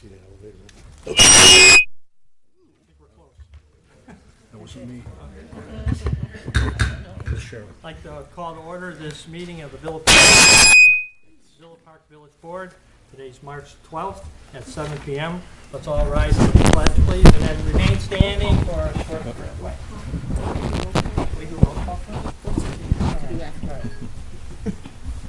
see that elevator. That wasn't me. The sheriff. I'd like to call to order this meeting of the Villa Park Village Board. Today's March 12th at 7 p.m. Let's all rise for the pledge, please, and then remain standing for a short break. We do roll call first?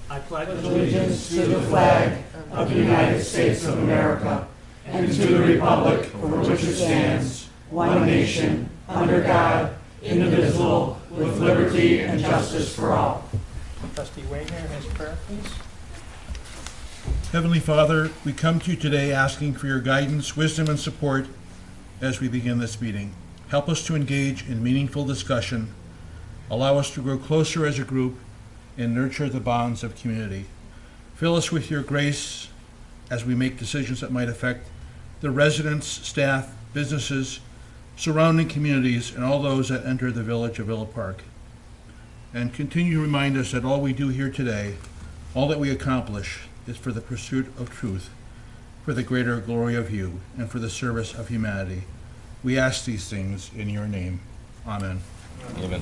I pledge allegiance to the flag of the United States of America and to the republic for which it stands, one nation, under God, indivisible, with liberty and justice for all. Trustee Wagner, his prayer, please. Heavenly Father, we come to you today asking for your guidance, wisdom, and support as we begin this meeting. Help us to engage in meaningful discussion, allow us to grow closer as a group, and nurture the bonds of community. Fill us with your grace as we make decisions that might affect the residents, staff, businesses, surrounding communities, and all those that enter the village of Villa Park. And continue to remind us that all we do here today, all that we accomplish, is for the pursuit of truth, for the greater glory of you, and for the service of humanity. We ask these things in your name. Amen. Amen.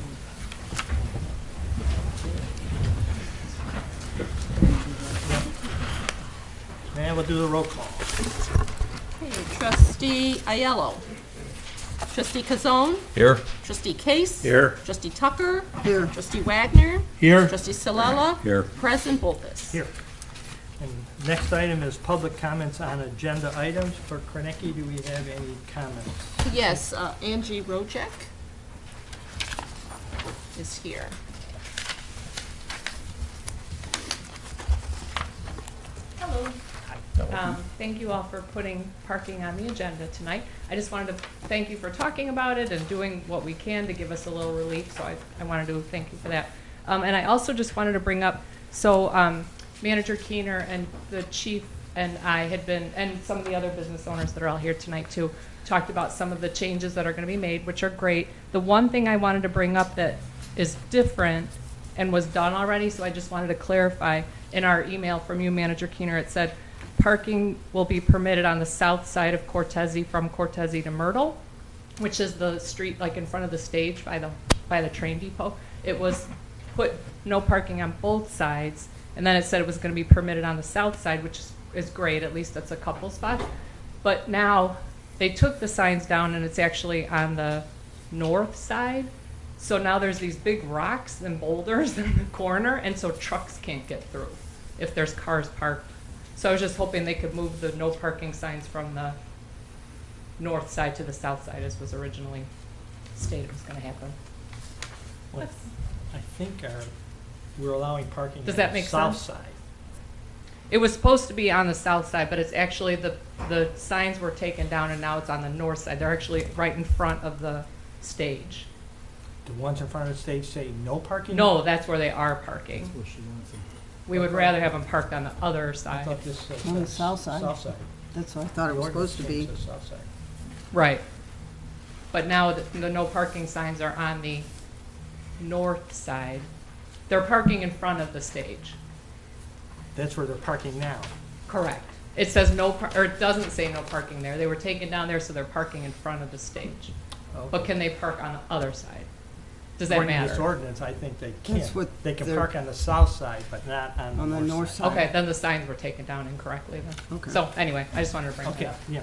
And we'll do the roll call. Okay, Trustee Aiello. Trustee Kazone. Here. Trustee Case. Here. Trustee Tucker. Here. Trustee Wagner. Here. Trustee Salella. Here. President Bolkus. Here. And next item is public comments on agenda items. For Kornecki, do we have any comments? Yes, Angie Rojek is here. Hello. Thank you all for putting parking on the agenda tonight. I just wanted to thank you for talking about it and doing what we can to give us a little relief, so I wanted to thank you for that. And I also just wanted to bring up, Manager Keener and the chief and I had been, and some of the other business owners that are all here tonight too, talked about some of the changes that are going to be made, which are great. The one thing I wanted to bring up that is different and was done already, so I just wanted to clarify, in our email from you, Manager Keener, it said parking will be permitted on the south side of Cortese from Cortese to Myrtle, which is the street like in front of the stage by the train depot. It was put no parking on both sides, and then it said it was going to be permitted on the south side, which is great, at least that's a couple spots. But now they took the signs down and it's actually on the north side. So now there's these big rocks and boulders in the corner, and so trucks can't get through if there's cars parked. So I was just hoping they could move the no parking signs from the north side to the south side, as was originally stated was going to happen. Well, I think we're allowing parking Does on that the make south sense? side. It was supposed to be on the south side, but it's actually the signs were taken down, and now it's on the north side. They're actually right in front of the stage. The ones in front of the stage say no parking? No, that's where they are parking. That's what she wants. We would rather have them parked on the other I side. thought this said On the south side. South side. That's what I thought it was supposed to be. The ordinance says south side. Right. But now the no parking signs are on the north side. They're parking in front of the stage. That's where they're parking now. Correct. It says or it doesn't say no parking there. They were taken down there, so they're parking in front of the stage. But can they park on the other side? Does that According to this matter? ordinance, I think they can. That's what They can they're- park on the south side, but not on the north side. Okay, then the signs were taken down incorrectly then. Okay. So anyway, I just wanted to bring that Okay, up. yeah.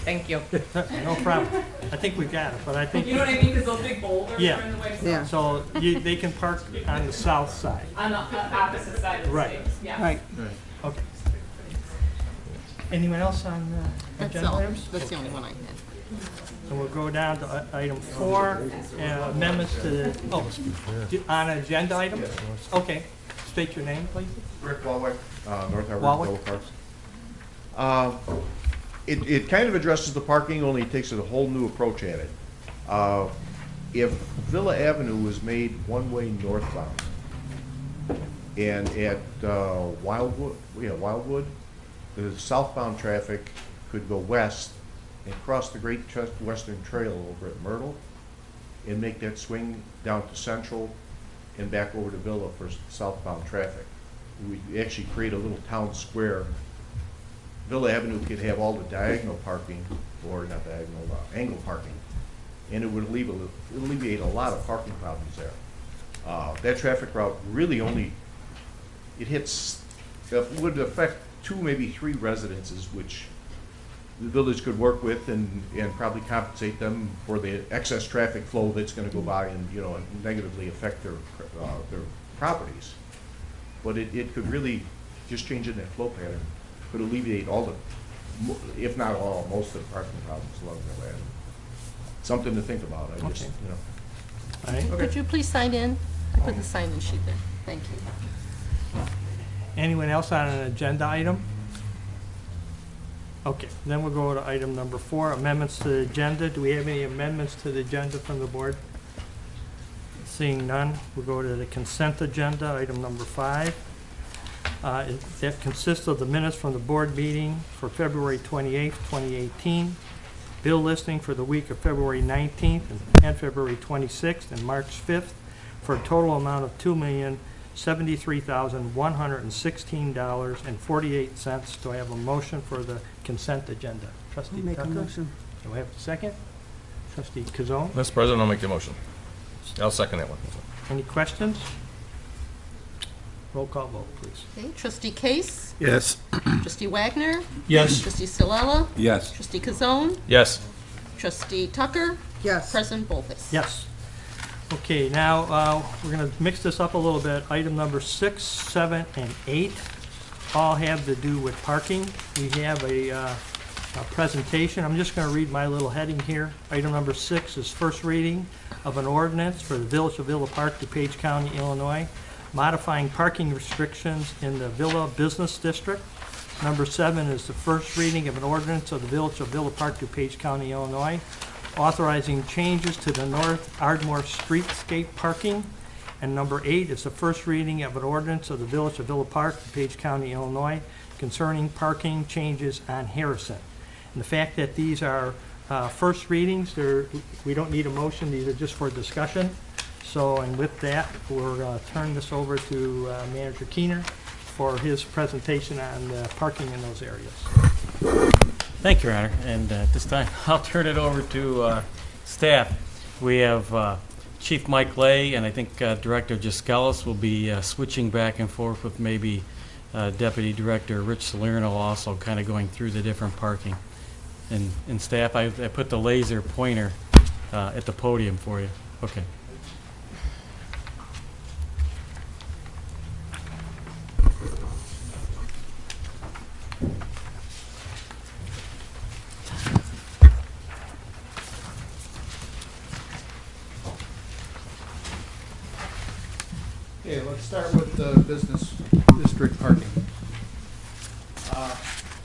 Thank you. No problem. I think we got it, but I think, You know what I mean? Because those big boulders Yeah. are in the way. Yeah. so they can park on the south side. On the opposite side of the Right. stage. Yeah. Right. Okay. Anyone else on That's agenda all. items? That's the only one I had. So we'll go down to item 4, amendments to the, on agenda items? Okay. State your name, please. Rick Walwick, North Harbor Walwick. Villa Parks. It kind of addresses the parking, only it takes a whole new approach at it. If Villa Avenue was made one-way northbound, and at Wildwood, the southbound traffic could go west and cross the Great Western Trail over at Myrtle and make that swing down to Central and back over to Villa for southbound traffic. We actually create a little town square Villa Avenue could have all the diagonal parking, or not diagonal, angle parking, and it would alleviate a lot of parking problems there. That traffic route really only, would affect 2, maybe 3 residences, which the village could work with and probably compensate them for the excess traffic flow that's gonna go by and, you know, and negatively affect their properties. But it could really, just changing that flow pattern, could alleviate all the, if not all, most of the parking problems along Villa Avenue. Something to think about, I just, Okay. you know. All right. Could you please sign in? I put the sign-in sheet there. Thank you. Anyone else on an agenda item? Okay, then we'll go to item number 4, amendments to the agenda. Do we have any amendments to the agenda from the board? Seeing none, we'll go to the consent agenda, item number 5. That consists of the minutes from the board meeting for February 28th, 2018, bill listing for the week of February 19th and February 26th and March 5th, for a total amount of $2,073,116.48. Do I have a motion for the consent agenda? Trustee Make a Tucker? motion. Do I have a second? Trustee Kazone? Mr. President, I'll make the motion. I'll second that one. Any questions? Roll call vote, please. Okay, trustee Case? Yes. Trustee Wagner? Yes. Trustee Stilella? Yes. Trustee Kazone? Yes. Trustee Tucker? Yes. President Bolfus? Yes. Okay, now, we're gonna mix this up a little bit. Item number 6, 7, and 8 all have to do with parking. We have a presentation. I'm just gonna read my little heading here. Item number 6 is first reading of an ordinance for the Village of Villa Park, DuPage County, Illinois, modifying parking restrictions in the Villa Business District. Number 7 is the first reading of an ordinance of the Village of Villa Park, DuPage County, Illinois, authorizing changes to the North Ardmore Streetscape parking. And number 8 is the first reading of an ordinance of the Village of Villa Park, DuPage County, Illinois, concerning parking changes on Harrison. And the fact that these are first readings, we don't need a motion, these are just for discussion. So, and with that, we're going to turn this over to Manager Keener for his presentation on parking in those areas. Thank you, Your Honor. And at this time, I'll turn it over to staff. We have Chief Mike Lay, and I think Director Jaskelis will be switching back and forth with maybe Deputy Director Rich Salerno also kind of going through the different parking. And staff, I put the laser pointer at the podium for you. Okay. Okay, let's start with the business district parking.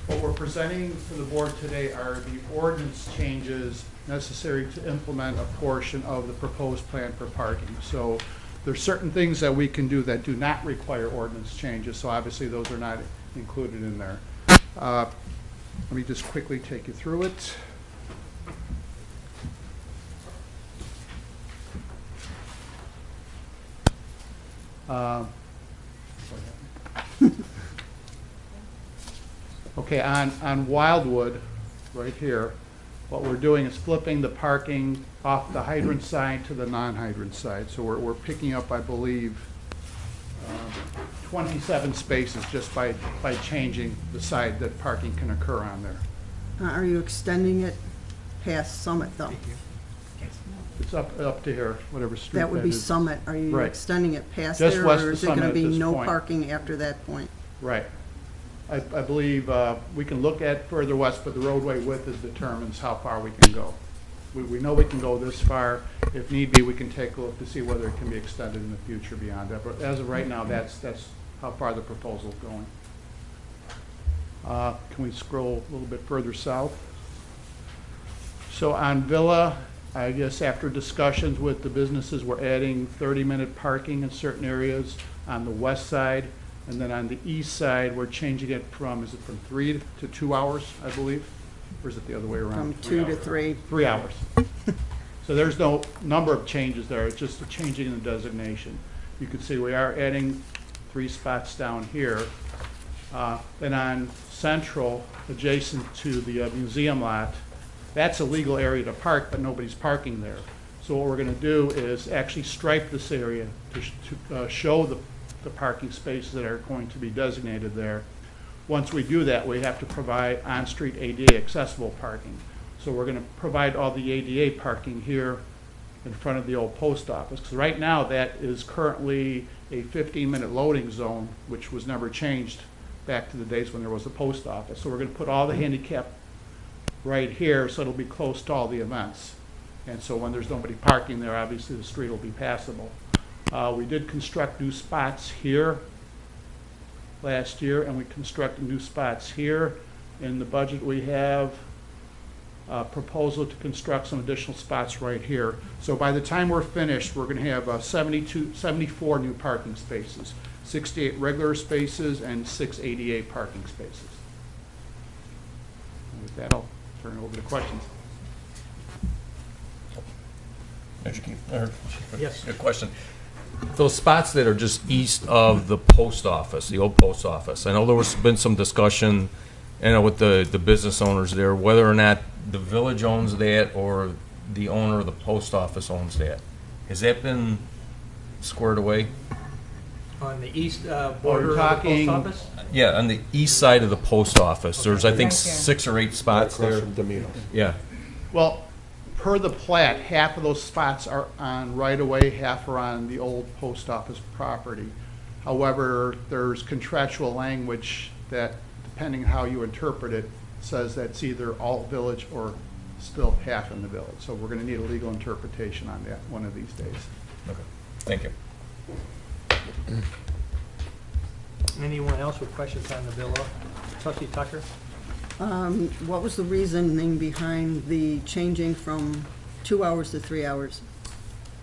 What we're presenting to the board today are the ordinance changes necessary to implement a portion of the proposed plan for parking. So there's certain things that we can do that do not require ordinance changes, so obviously those are not included in there. Let me just quickly take you through it. Okay, on Wildwood, right here, what we're doing is flipping the parking off the hydrant side to the non-hydrant side. So we're picking up, I believe, 27 spaces just by changing the side that parking can occur on there. Are you extending it past Summit, though? It's up to here, whatever street That would be is. Summit. Are you Right. extending it past Just there, west or of is it going Summit to at be this no point. parking after that point? Right. I believe we can look at further west, but the roadway width determines how far we can go. We know we can go this far. If need be, we can take a look to see whether it can be extended in the future beyond that. But as of right now, that's how far the proposal's going. Can we scroll a little bit further south? So on Villa, I guess after discussions with the businesses, we're adding 30-minute parking in certain areas on the west side. And then on the east side, we're changing it from, is it from 3 to 2 hours, I believe? Or is it the other way around? From 2 to 3? 3 hours. So there's no number of changes there, it's just a changing in the designation. You can see we are adding 3 spots down here. Then on Central, adjacent to the museum lot, that's a legal area to park, but nobody's parking there. So what we're going to do is actually stripe this area to show the parking spaces that are going to be designated there. Once we do that, we have to provide on-street ADA accessible parking. So we're going to provide all the ADA parking here in front of the old post office, because right now that is currently a 15-minute loading zone, which was never changed back to the days when there was a post office. So we're going to put all the handicap right here, so it'll be close to all the events. And so when there's nobody parking there, obviously the street will be passable. We did construct new spots here last year, and we constructed new spots here. In the budget, we have a proposal to construct some additional spots right here. So by the time we're finished, we're going to have 74 new parking spaces, 68 regular spaces, and 6 ADA parking spaces. And with that, I'll turn it over to questions. Yes. Good question. Those spots that are just east of the post office, the old post office, I know there was been some discussion, with the business owners there, whether or not the village owns that or the owner of the post office owns that. Has that been squared away? On the east border of the talking- post office? Yeah, on the east side of the post office. There's, I think, Right there. 6 or 8 spots there. Yeah. Well, per the plat, half of those spots are on right-of-way, half are on the old post office property. However, there's contractual language that, depending how you interpret it, says that's either all village or still half in the village. So we're going to need a legal interpretation on that one of these days. Okay. Thank you. Anyone else with questions on the villa? Trustee Tucker? What was the reasoning behind the changing from 2 hours to 3 hours?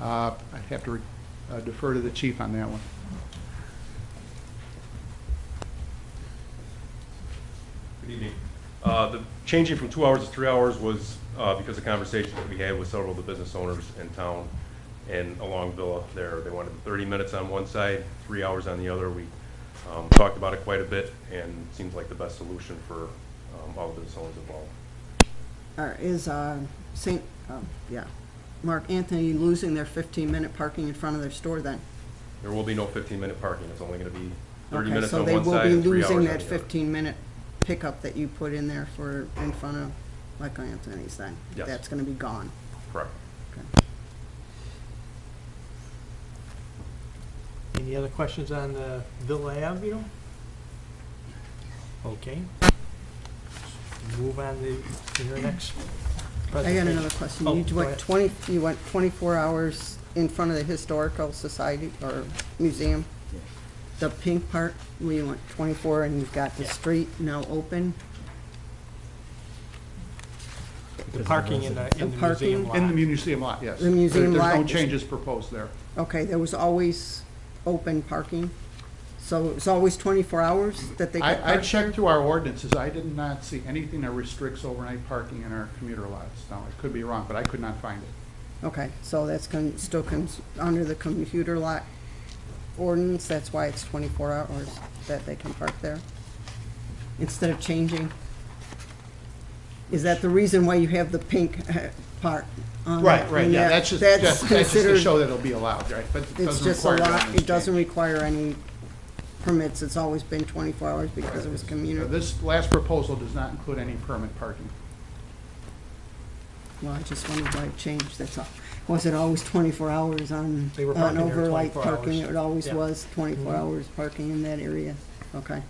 I'd have to defer to the chief on that one. Good evening. The changing from 2 hours to 3 hours was because of conversations that we had with several of the business owners in town and along Villa there. They wanted 30 minutes on one side, 3 hours on the other. We talked about it quite a bit, and it seems like the best solution for all the business owners involved. Is Mark Anthony losing their 15-minute parking in front of their store then? There will be no 15-minute parking. It's only going to be 30 Okay, minutes so on they one will side be and 3 hours on losing the that other. 15-minute pickup that you put in there for in front of Michael Anthony's then? Yes. That's going to be gone. Correct. Okay. Any other questions on the Villa Avenue? Okay. Move on to your next I presentation. got another question. Oh, You go went ahead. you went 24 hours in front of the Historical Society or Museum? The pink part, where you went 24 and you've got the Yeah. street now open? The parking in the museum parking? lot. In the museum lot, yes. The museum There's no lot is- changes proposed there. Okay, there was always open parking? So it was always 24 hours that they could park I there? checked through our ordinances. I did not see anything that restricts overnight parking in our commuter lots. Now, I could be wrong, but I could not find it. Okay, so that's still comes under the commuter lot ordinance, that's why it's 24 hours that they can park there? Instead of changing? Is that the reason why you have the pink part on Right, it? right, And yeah, that- that's just to considered- show that it'll be allowed, right? But it It's doesn't just a require lot, ordinance it doesn't change. require any permits, it's always been 24 hours because it was commuter. This last proposal does not include any permit parking. Well, I just wondered why it changed, that's all. Was it always 24 hours on They were parking there overnight 24 parking? hours. It always Yeah. was 24 Mhm. hours parking in that area? Okay.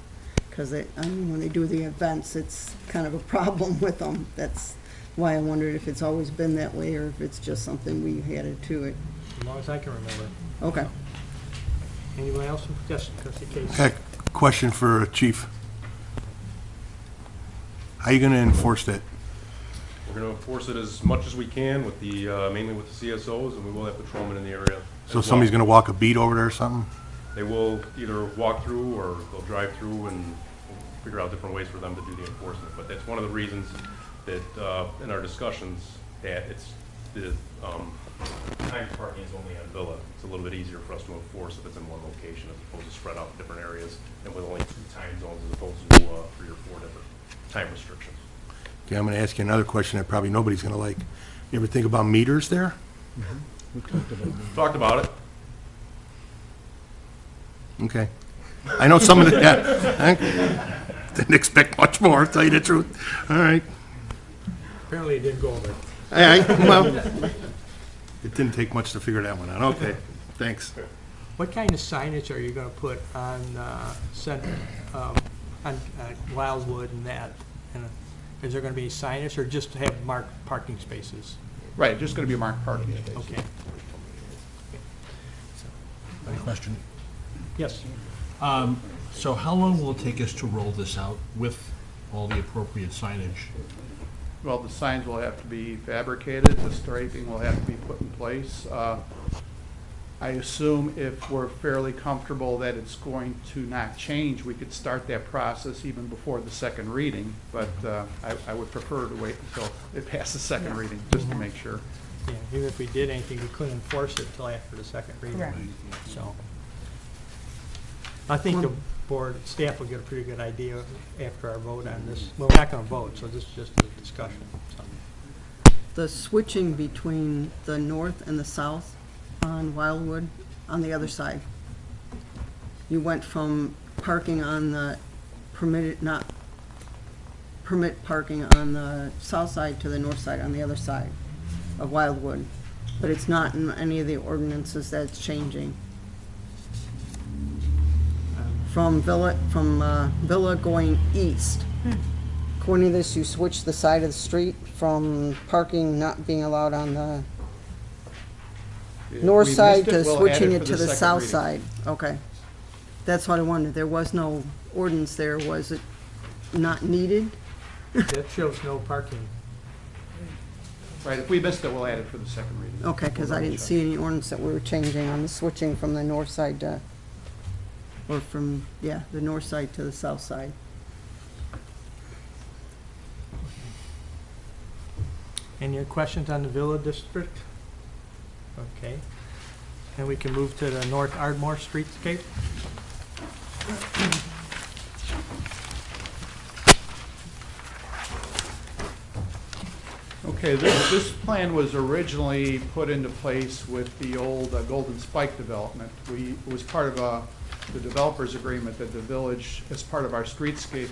Because when they do the events, it's kind of a problem with them. That's why I wondered if it's always been that way or if it's just something we added to it. As long as I can remember. Okay. Anyone else? Yes, Trustee Case. Heck, question for Chief. How are you going to enforce that? We're going to enforce it as much as we can with the, mainly with the CSOs, and we will have patrolmen in the area. So somebody's going to walk a beat over there or something? They will either walk through or they'll drive through and we'll figure out different ways for them to do the enforcement. But that's one of the reasons that, in our discussions, that it's the timed parking is only on Villa. It's a little bit easier for us to enforce if it's in one location as opposed to spread out in different areas and with only 2 time zones as opposed to 3 or 4 different time restrictions. Okay, I'm gonna ask you another question that probably nobody's gonna like. You ever think about meters there? Talked about it. Okay. I know some of the, yeah, I didn't expect much more, to tell you the truth. All right. Apparently it didn't go over. Well, it didn't take much to figure that one out. Okay, thanks. What kind of signage are you gonna put on, Wildwood and that? And is there gonna be signage or just to have marked parking spaces? Right, just going to be marked parking spaces. Okay. Any question? Yes. So how long will it take us to roll this out with all the appropriate signage? Well, the signs will have to be fabricated, the striping will have to be put in place. I assume if we're fairly comfortable that it's going to not change, we could start that process even before the second reading, but I would prefer to wait until it passes second reading, just to make sure. Yeah, even if we did anything, we couldn't enforce it until after the second reading. Correct. So, I think the board, staff will get a pretty good idea after our vote on this. Well, we're not gonna vote, so this is just a discussion, so. The switching between the north and the south on Wildwood, on the other side. You went from parking on the not permit parking on the south side to the north side on the other side of Wildwood. But it's not in any of the ordinances that it's changing. From Villa going east. According to this, you switch the side of the street from parking not being allowed on the If north we side missed to we'll add switching for it to the second south reading. side. Okay. That's what I wondered. There was no ordinance there. Was it not needed? That shows no parking. Right, if we missed it, we'll add it for the second reading. Okay, because I didn't see any ordinance that we were changing on the switching from the north side to, or from, yeah, the north side to the south side. Any questions on the Villa District? Okay. And we can move to the North Ardmore streetscape. Okay, this plan was originally put into place with the old Golden Spike development. It was part of the developer's agreement that the village, as part of our streetscape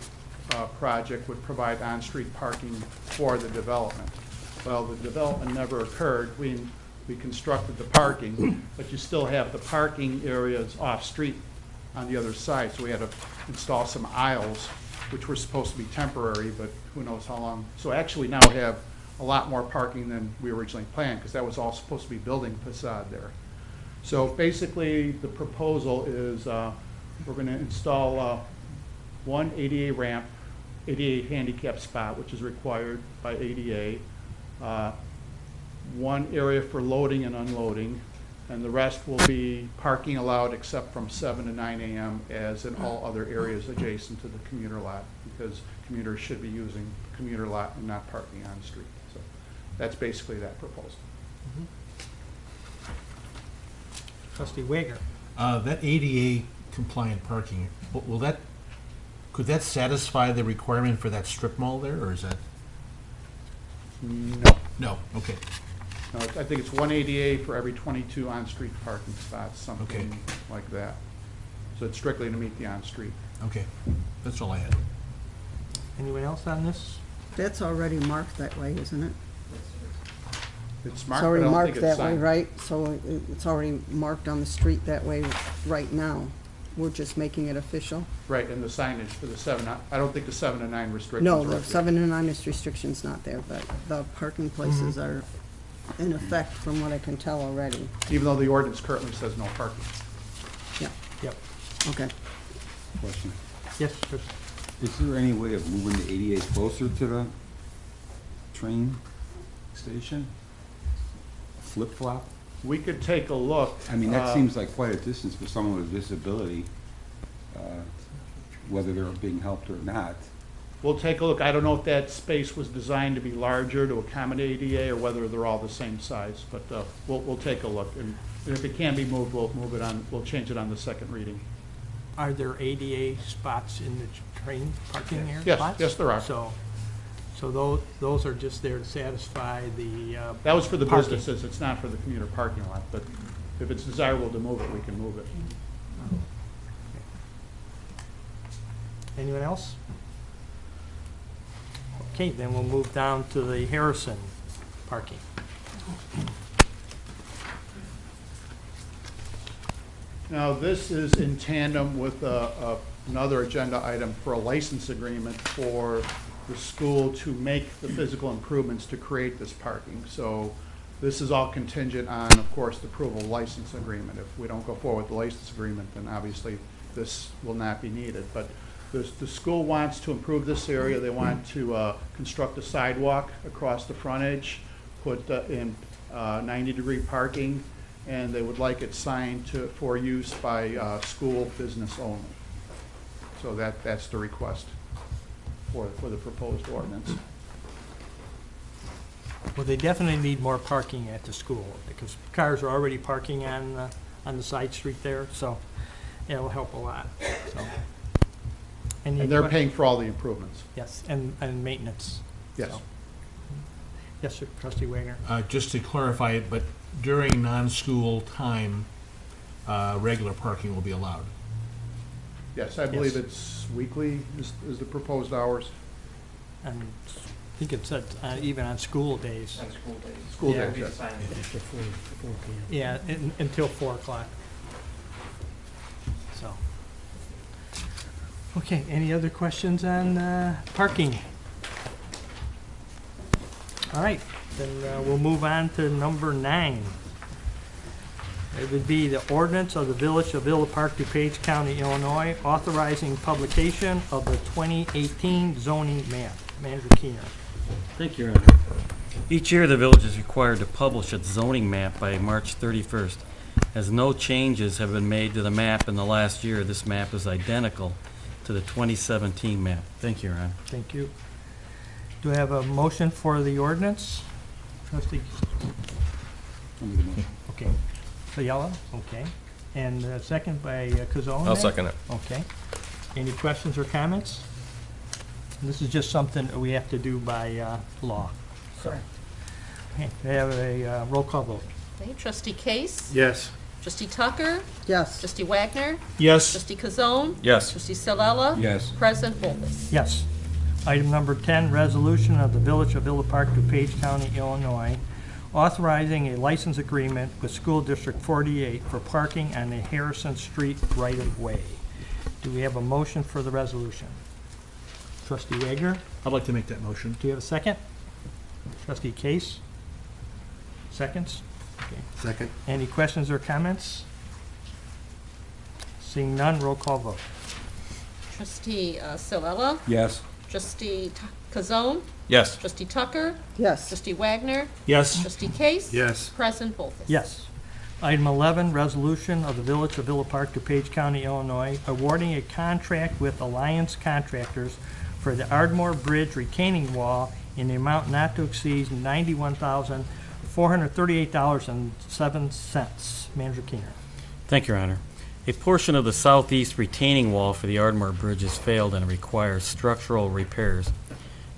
project, would provide on-street parking for the development. Well, the development never occurred. We constructed the parking, but you still have the parking areas off-street on the other side. So we had to install some aisles, which were supposed to be temporary, but who knows how long. So actually now we have a lot more parking than we originally planned, because that was all supposed to be building facade there. So basically, the proposal is we're going to install one ADA ramp, ADA handicap spot, which is required by ADA, one area for loading and unloading, and the rest will be parking allowed except from 7 to 9 a.m. as in all other areas adjacent to the commuter lot, because commuters should be using the commuter lot and not parking on the street. So that's basically that proposal. Trustee Wager. That ADA compliant parking, could that satisfy the requirement for that strip mall there, or is that? No. No, okay. No, I think it's one ADA for every 22 on-street parking spots, something like that. So it's strictly to meet the on-street. Okay, that's all I had. Anyone else on this? That's already marked that way, isn't it? It's It's marked, but I already don't marked think it's that way, signed. right? So it's already marked on the street that way right now. We're just making it official? Right, and the signage for the 7, I don't think the 7 to 9 restrictions No, are the up there. 7 to 9 is restrictions not there, but the parking places are in effect from what I can tell already. Even though the ordinance currently says no parking. Yeah, Yep. okay. Question. Yes, sir. Is there any way of moving the ADA closer to the train station? Flip-flop? We could take a look. I mean, that seems like quite a distance for someone with disability, whether they're being helped or not. We'll take a look. I don't know if that space was designed to be larger to accommodate ADA or whether they're all the same size, but we'll take a look. And if it can be moved, we'll move it on, we'll change it on the second reading. Are there ADA spots in the train parking area? Yes, spots? yes, there are. So those are just there to satisfy the That was for the parking. businesses, it's not for the commuter parking lot, but if it's desirable to move it, we can move it. Anyone else? Okay, then we'll move down to the Harrison parking. Now, this is in tandem with another agenda item for a license agreement for the school to make the physical improvements to create this parking. So this is all contingent on, of course, the approval of license agreement. If we don't go forward with the license agreement, then obviously this will not be needed. But the school wants to improve this area. They want to construct a sidewalk across the frontage, put in 90-degree parking, and they would like it signed for use by school business only. So that's the request for the proposed ordinance. Well, they definitely need more parking at the school because cars are already parking on the side street there, so it'll help a lot, so. And they're paying for all the improvements. Yes, and maintenance. Yes. So. Yes, sir, Trustee Wagner. Just to clarify it, but during non-school time, regular parking will be allowed. Yes, I believe Yes. it's weekly is the proposed hours. And I think it said even on school days. On school days. School Yeah. days, yes. Yeah, until 4 o'clock. So. Okay, any other questions on parking? All right, then we'll move on to number 9. It would be the ordinance of the Village of Villa Park, DuPage County, Illinois, authorizing publication of the 2018 zoning map. Manager Keener. Thank you, Your Honor. Each year, the village is required to publish its zoning map by March 31st. As no changes have been made to the map in the last year, this map is identical to the 2017 map. Thank you, Your Honor. Thank you. Do I have a motion for the ordinance? Trustee? Okay. Fiala, okay. And a second by Cazone? I'll second it. Okay. Any questions or comments? This is just something that we have to do by law. So. Okay, we have a roll call vote. Okay, Trustee Case? Yes. Trustee Tucker? Yes. Trustee Wagner? Yes. Trustee Kazone? Yes. Trustee Salella? Yes. President Bolus? Yes. Item number 10, resolution of the Village of Villa Park, DuPage County, Illinois, authorizing a license agreement with School District 48 for parking on the Harrison Street right-of-way. Do we have a motion for the resolution? Trustee Wagner, I'd like to make that motion. do you have a second? Trustee Case? Seconds? Okay. Second. Any questions or comments? Seeing none, roll call vote. Trustee Salella? Yes. Trustee Kazone? Yes. Trustee Tucker? Yes. Trustee Wagner? Yes. Trustee Case? Yes. President Bolus? Yes. Item 11, resolution of the Village of Villa Park, DuPage County, Illinois, awarding a contract with Alliance Contractors for the Ardmore Bridge retaining wall in the amount not to exceed $91,438.07. Manager Keener. Thank you, Your Honor. A portion of the southeast retaining wall for the Ardmore Bridge has failed and requires structural repairs.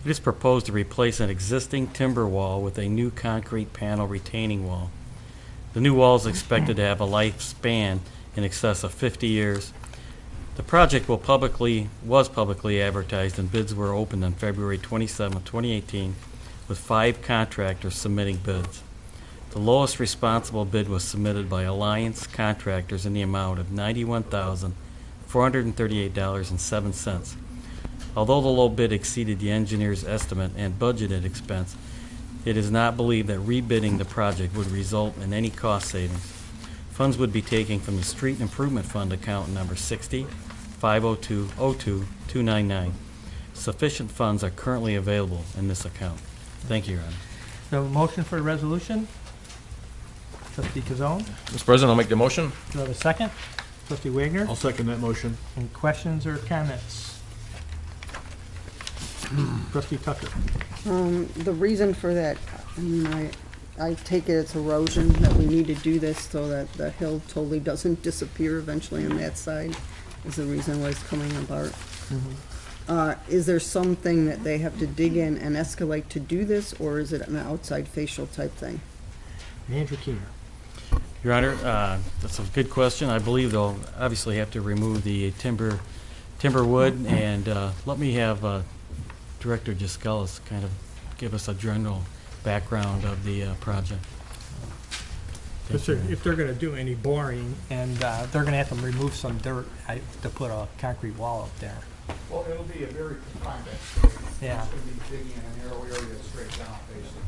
It is proposed to replace an existing timber wall with a new concrete panel retaining wall. The new wall is expected to have a lifespan in excess of 50 years. The project was publicly advertised and bids were opened on February 27, 2018, with 5 contractors submitting bids. The lowest responsible bid was submitted by Alliance Contractors in the amount of $91,438.07. Although the low bid exceeded the engineer's estimate and budgeted expense, it is not believed that rebidding the project would result in any cost savings. Funds would be taken from the Street Improvement Fund account number 60-502-02-299. Sufficient funds are currently available in this account. Thank you, Your Honor. Do I have a motion for the resolution? Trustee Kazone, Mr. President, I'll make the motion. do I have a second? Trustee Wagner? I'll second that motion. Any questions or comments? Trustee Tucker. The reason for that, I mean, I take it it's erosion, that we need to do this so that the hill totally doesn't disappear eventually on that side, is the reason why it's coming apart. Is there something that they have to dig in and escalate to do this, or is it an outside facial type thing? Manager Keener. Your Honor, that's a good question. I believe they'll obviously have to remove the timber wood, and let me have Director Giskelis kind of give us a general background of the project. If they're gonna do any boring, and they're gonna have to remove some dirt to put a concrete wall up there. Well, it'll be a very confined excavation. Yeah. It's going to be digging in a narrow area straight down, basically.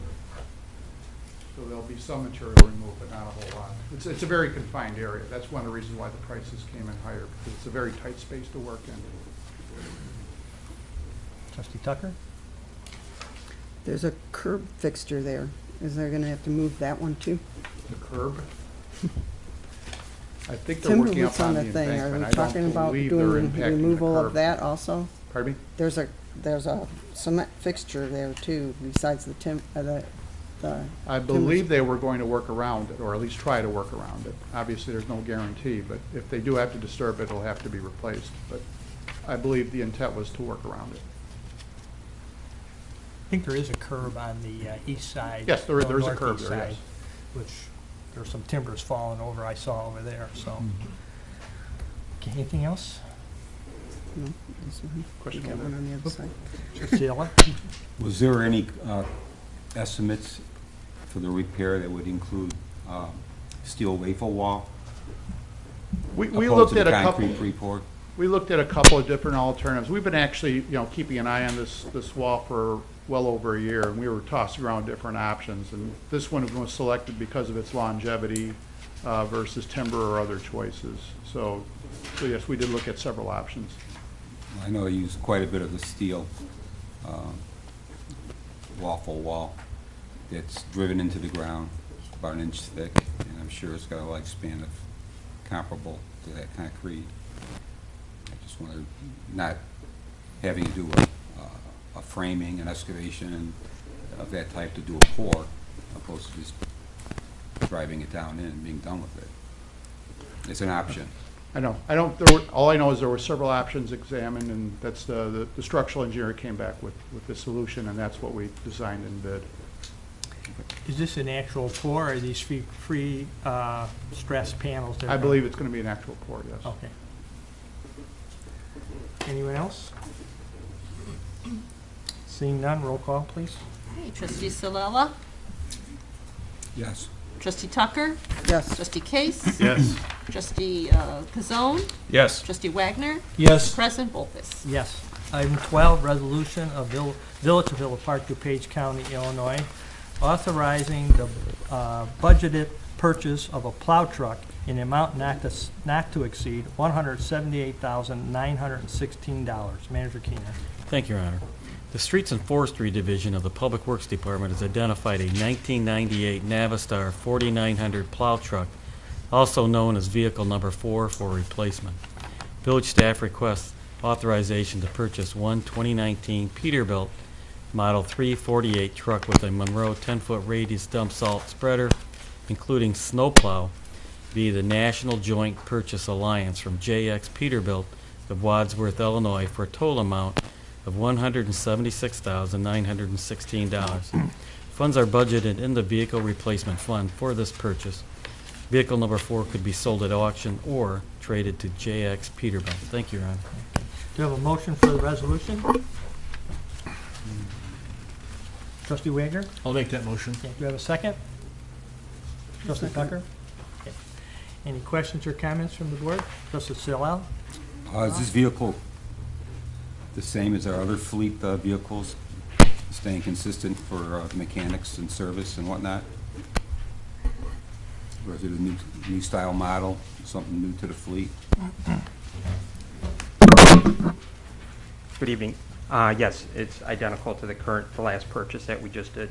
So there'll be some material removed, but not a whole lot. It's a very confined area. That's one of the reasons why the prices came in higher, because it's a very tight space to work in. Trustee Tucker? There's a curb fixture there. Is they gonna have to move that one too? The curb. I think they're working up Timberwoods on on the the thing, are embankment. we I don't talking about believe they're doing impacting the removal of curb. that also? Pardon me? There's a cement fixture there too, besides the I believe they were going to work around it, or at least try to work around it. Obviously, there's no guarantee, but if they do have to disturb it, it'll have to be replaced. But I believe the intent was to work around it. I think there is a curb on the east side. Yes, there is a northeast curb there, side, yes. Which, there's some timbers falling over, I saw over there, so. Okay, anything else? No, this one. Question We got over one on the other side. Trustee Ella? Was there any estimates for the repair that would include steel waffle wall? We opposed looked to at the a couple. concrete pre-poured? We looked at a couple of different alternatives. We've been actually, keeping an eye on this wall for well over a year, and we were tossing around different options. And this one was selected because of its longevity versus timber or other choices. So yes, we did look at several options. I know they use quite a bit of the steel waffle wall that's driven into the ground, about an inch thick, and I'm sure it's got a lifespan of comparable to that concrete. I just wonder, not having to do a framing, an excavation of that type to do a pour, opposed to just driving it down in and being done with it. It's an option. I know. All I know is there were several options examined, and that's the structural engineer came back with this solution, and that's what we designed and bid. Is this an actual pour, or are these free stress panels? that are I gonna- believe it's going to be an actual pour, yes. Okay. Anyone else? Seeing none, roll call, please. Okay, Trustee Salella? Yes. Trustee Tucker? Yes. Trustee Case? Yes. Trustee Kazone? Yes. Trustee Wagner? Yes. President Volpes? Yes. Item 12, resolution of Village of Villa Park, DuPage County, Illinois, authorizing the budgeted purchase of a plow truck in an amount not to exceed $178,916. Manager Keener. Thank you, Your Honor. The Streets and Forestry Division of the Public Works Department has identified a 1998 Navistar 4900 plow truck, also known as Vehicle Number 4, for replacement. Village staff requests authorization to purchase one 2019 Peterbilt Model 348 truck with a Monroe 10-foot radius dump salt spreader, including snowplow, via the National Joint Purchase Alliance from JX Peterbilt of Wadsworth, Illinois, for a total amount of $176,916. Funds are budgeted in the Vehicle Replacement Fund for this purchase. Vehicle number 4 could be sold at auction or traded to JX Peterbilt. Thank you, Your Honor. Do you have a motion for the resolution? Trustee Wagner? I'll make that motion. Okay, do you have a second? Trustee Tucker? Okay. Any questions or comments from the board? Trustee Sillal? Is this vehicle the same as our other fleet vehicles, staying consistent for mechanics and service and whatnot? Or is it a new style model, something new to the fleet? Good evening. Yes, it's identical to the last purchase that we just did.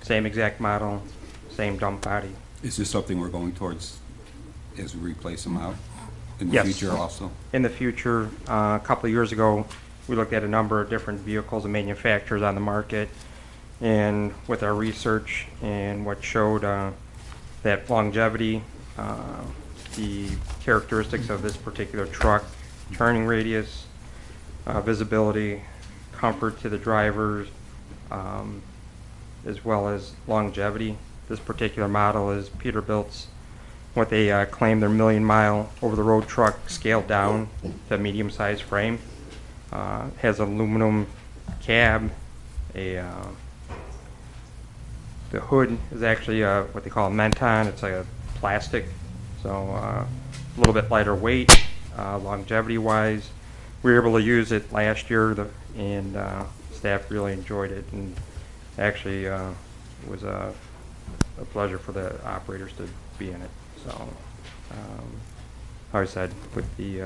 Same exact model, same dump body. Is this something we're going towards as we replace them out in the Yes. future also? In the future, a couple of years ago, we looked at a number of different vehicles and manufacturers on the market, and with our research and what showed that longevity, the characteristics of this particular truck, turning radius, visibility, comfort to the drivers, as well as longevity. This particular model is Peterbilt's, what they claim their million-mile over-the-road truck scaled down to a medium-sized frame. Has aluminum cab. The hood is actually what they call a Menton. It's like a plastic, so a little bit lighter weight. Longevity-wise, we were able to use it last year, and staff really enjoyed it. And actually, it was a pleasure for the operators to be in it. So, like I said, with the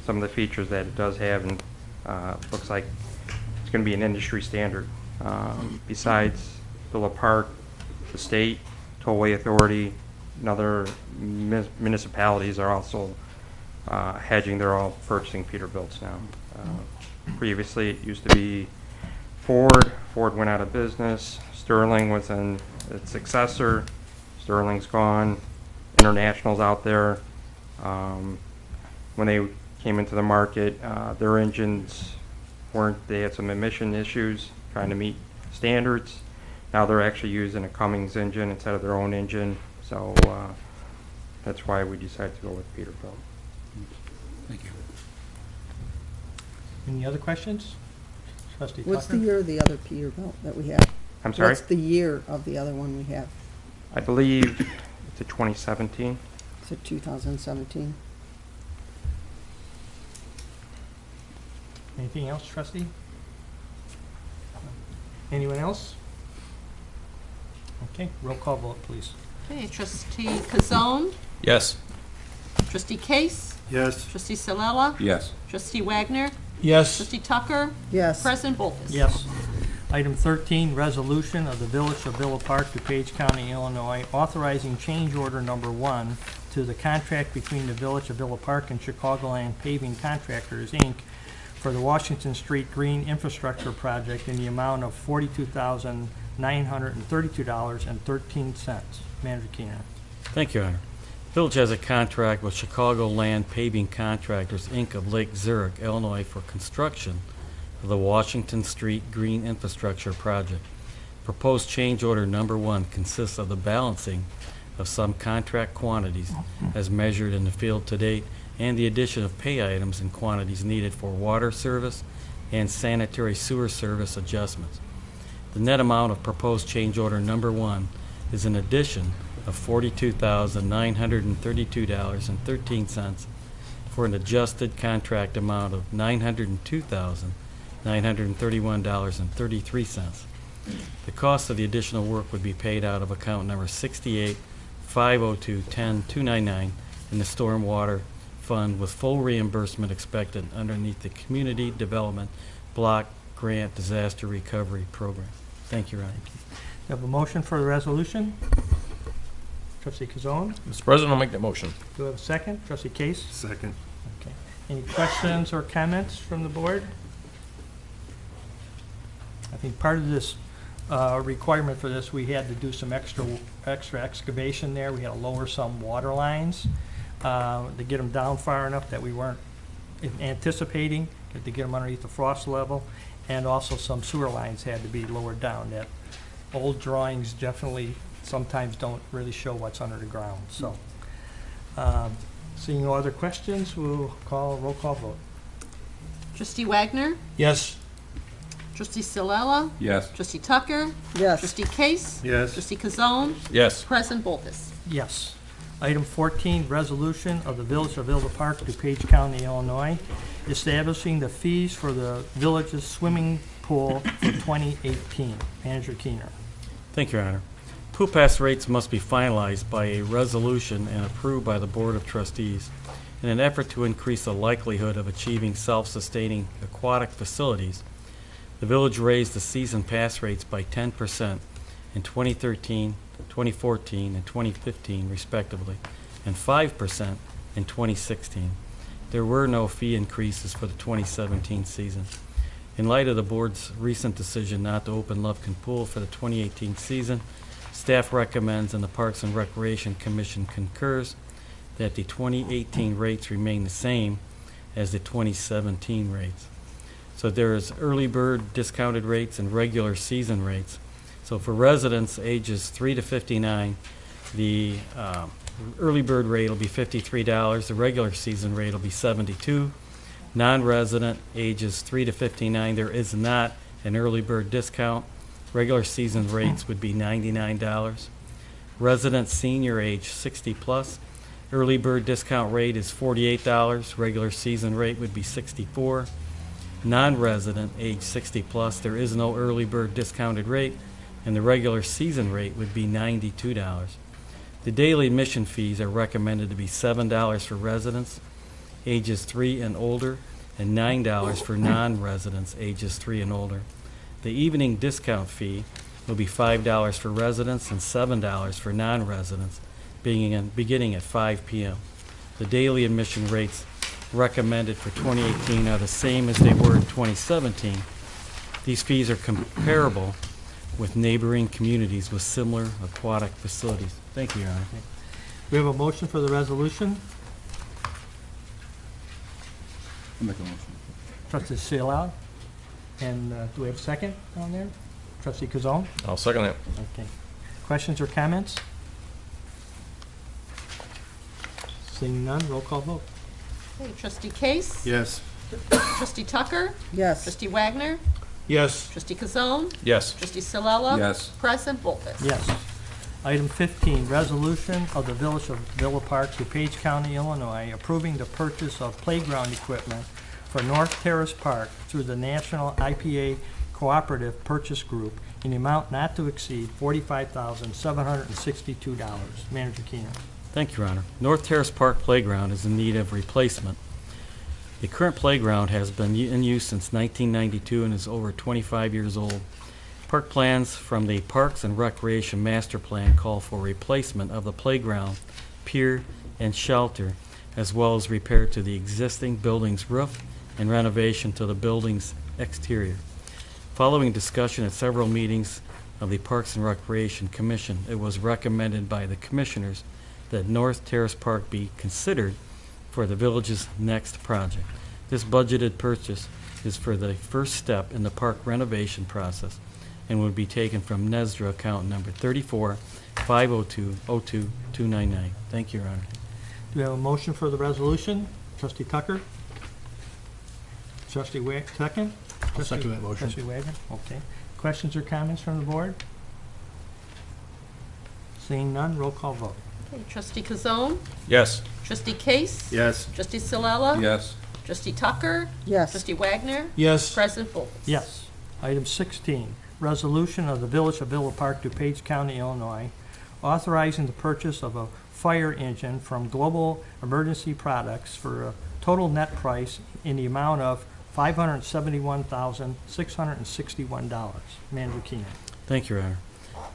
some of the features that it does have, and looks like it's going to be an industry standard. Besides Villa Park, the state, Tollway Authority, and other municipalities are also hedging. They're all purchasing Peterbilt's now. Previously, it used to be Ford. Ford went out of business. Sterling was in its successor. Sterling's gone. International's out there. When they came into the market, their engines they had some emission issues trying to meet standards. Now they're actually using a Cummins engine instead of their own engine, so that's why we decided to go with Peterbilt. Thank you. Any other questions? Trustee Tucker? What's the year of the other Peterbilt that we have? I'm sorry? What's the year of the other one we have? I believe it's a 2017. Is it 2017? Anything else, trustee? Anyone else? Okay, roll call vote, please. Okay, trustee Kazone, Yes. trustee Case, Yes. trustee Salella, Yes. trustee Wagner, Yes. trustee Tucker, Yes. President Bolfus. Yes. Item 13, resolution of the Village of Villa Park, DuPage County, Illinois, authorizing change order number 1 to the contract between the Village of Villa Park and Chicagoland Paving Contractors, Inc. for the Washington Street Green Infrastructure Project in the amount of $42,932.13. Manager Keenan. Thank you, Honor. Village has a contract with Chicago Land Paving Contractors, Inc. of Lake Zurich, Illinois, for construction of the Washington Street Green Infrastructure Project. Proposed change order number 1 consists of the balancing of some contract quantities as measured in the field to date, and the addition of pay items and quantities needed for water service and sanitary sewer service adjustments. The net amount of proposed change order number 1 is an addition of $42,932.13 for an adjusted contract amount of $902,931.33. The cost of the additional work would be paid out of account number 68-502-10-299 in the Stormwater Fund, with full reimbursement expected underneath the Community Development Block Grant Disaster Recovery Program. Thank you, Ron. You have a motion for the resolution? Trustee Kazone? Mr. President, I'll make that motion. Do we have a second? Trustee Case? Second. Okay. Any questions or comments from the board? I think part of this requirement for this, we had to do some extra excavation there. We had to lower some water lines to get them down far enough that we weren't anticipating, to get them underneath the frost level, and also some sewer lines had to be lowered down. That old drawings definitely sometimes don't really show what's under the ground. So, seeing no other questions, we'll call a roll call vote. Trustee Wagner, Yes. trustee Salella, Yes. trustee Tucker, Yes. trustee Case, Yes. trustee Kazone, Yes. President Bolfus. Yes. Item 14, resolution of the Village of Villa Park, DuPage County, Illinois, establishing the fees for the village's swimming pool for 2018. Manager Keener. Thank you, Your Honor. Pool pass rates must be finalized by a resolution and approved by the Board of Trustees in an effort to increase the likelihood of achieving self-sustaining aquatic facilities. The village raised the season pass rates by 10% in 2013, 2014, and 2015, respectively, and 5% in 2016. there were no fee increases for the 2017 season. In light of the board's recent decision not to open Lufkin Pool for the 2018 season, staff recommends and the Parks and Recreation Commission concurs that the 2018 rates remain the same as the 2017 rates. So there is early bird discounted rates and regular season rates. So for residents ages 3 to 59, the early bird rate will be $53. The regular season rate will be $72. Non-resident ages 3 to 59, there is not an early bird discount. Regular season rates would be $99. Resident senior age 60 plus, early bird discount rate is $48. Regular season rate would be $64. Non-resident age 60 plus, there is no early bird discounted rate, and the regular season rate would be $92. The daily admission fees are recommended to be $7 for residents ages 3 and older, and $9 for non-residents ages 3 and older. The evening discount fee will be $5 for residents and $7 for non-residents, beginning at 5 p.m. The daily admission rates recommended for 2018 are the same as they were in 2017. These fees are comparable with neighboring communities with similar aquatic facilities. Thank you, Your Honor. We have a motion for the resolution. I'll make a motion. Trustee Sealow. And do we have a second on there? Trustee Kazone? I'll second that. Okay. Questions or comments? Seeing none, roll call vote. Okay, Trustee Case? Yes. Trustee Tucker? Yes. Trustee Wagner? Yes. Trustee Kazone? Yes. Trustee Silella? Yes. President Bolfus? Yes. Item 15, resolution of the Village of Villa Park, DuPage County, Illinois, approving the purchase of playground equipment for North Terrace Park through the National IPA Cooperative Purchase Group in the amount not to exceed $45,762. Manager Keenan. Thank you, Your Honor. North Terrace Park Playground is in need of replacement. The current playground has been in use since 1992 and is over 25 years old. Park plans from the Parks and Recreation Master Plan call for replacement of the playground, pier, and shelter, as well as repair to the existing building's roof and renovation to the building's exterior. Following discussion at several meetings of the Parks and Recreation Commission, it was recommended by the commissioners that North Terrace Park be considered for the village's next project. This budgeted purchase is for the first step in the park renovation process and would be taken from NESDRA account number 34-502-02-299. Thank you, Your Honor. Do we have a motion for the resolution? Trustee Tucker? Trustee second? I'll second that motion. Trustee Wagner? Okay. Questions or comments from the board? Seeing none, roll call vote. Okay, Trustee Kazone? Yes. Trustee Case? Yes. Trustee Silella? Yes. Trustee Tucker? Yes. Trustee Wagner? Yes. President Bolfus? Yes. Item 16, resolution of the Village of Villa Park, DuPage County, Illinois, authorizing the purchase of a fire engine from Global Emergency Products for a total net price in the amount of $571,661. Manager Keenan. Thank you, Your Honor.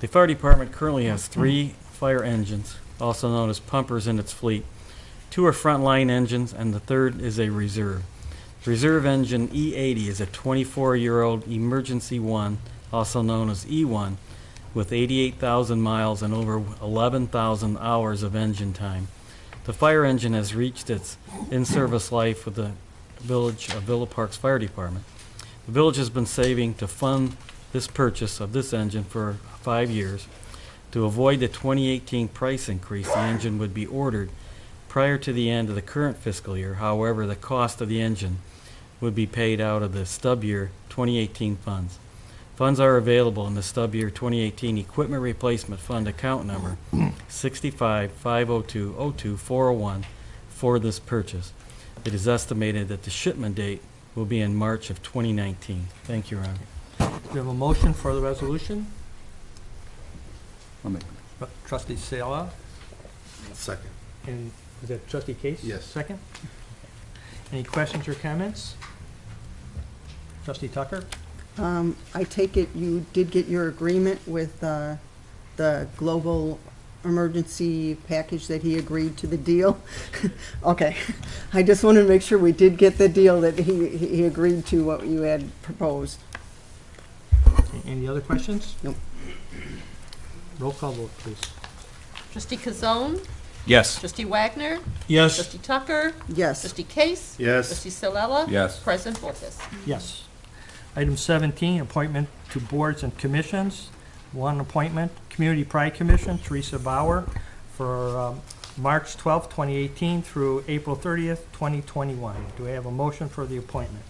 The fire department currently has 3 fire engines, also known as pumpers, in its fleet. 2 are frontline engines, and the third is a reserve. The reserve engine E80 is a 24-year-old Emergency 1, also known as E1, with 88,000 miles and over 11,000 hours of engine time. The fire engine has reached its in-service life with the Village of Villa Park's fire department. The village has been saving to fund this purchase of this engine for 5 years. To avoid the 2018 price increase, the engine would be ordered prior to the end of the current fiscal year. However, the cost of the engine would be paid out of the stub year 2018 funds. Funds are available in the stub year 2018 Equipment Replacement Fund account number 65-502-02-401 for this purchase. It is estimated that the shipment date will be in March of 2019. Thank you, Your Honor. We have a motion for the resolution. I'll make Trustee Sealow. Second. And is that Trustee Case? Yes. Second? Any questions or comments? Trustee Tucker? I take it you did get your agreement with the Global emergency package that he agreed to the deal? Okay, I just wanted to make sure we did get the deal that he agreed to what you had proposed. Any other questions? Nope. Roll call vote, please. Trustee Kazone? Yes. Trustee Wagner? Yes. Trustee Tucker? Yes. Trustee Case? Yes. Trustee Salella? Yes. President Volkes? Yes. Item 17, appointment to boards and commissions. One appointment, Community Pride Commission, Teresa Bauer, for March 12th, 2018 through April 30th, 2021. Do we have a motion for the appointment?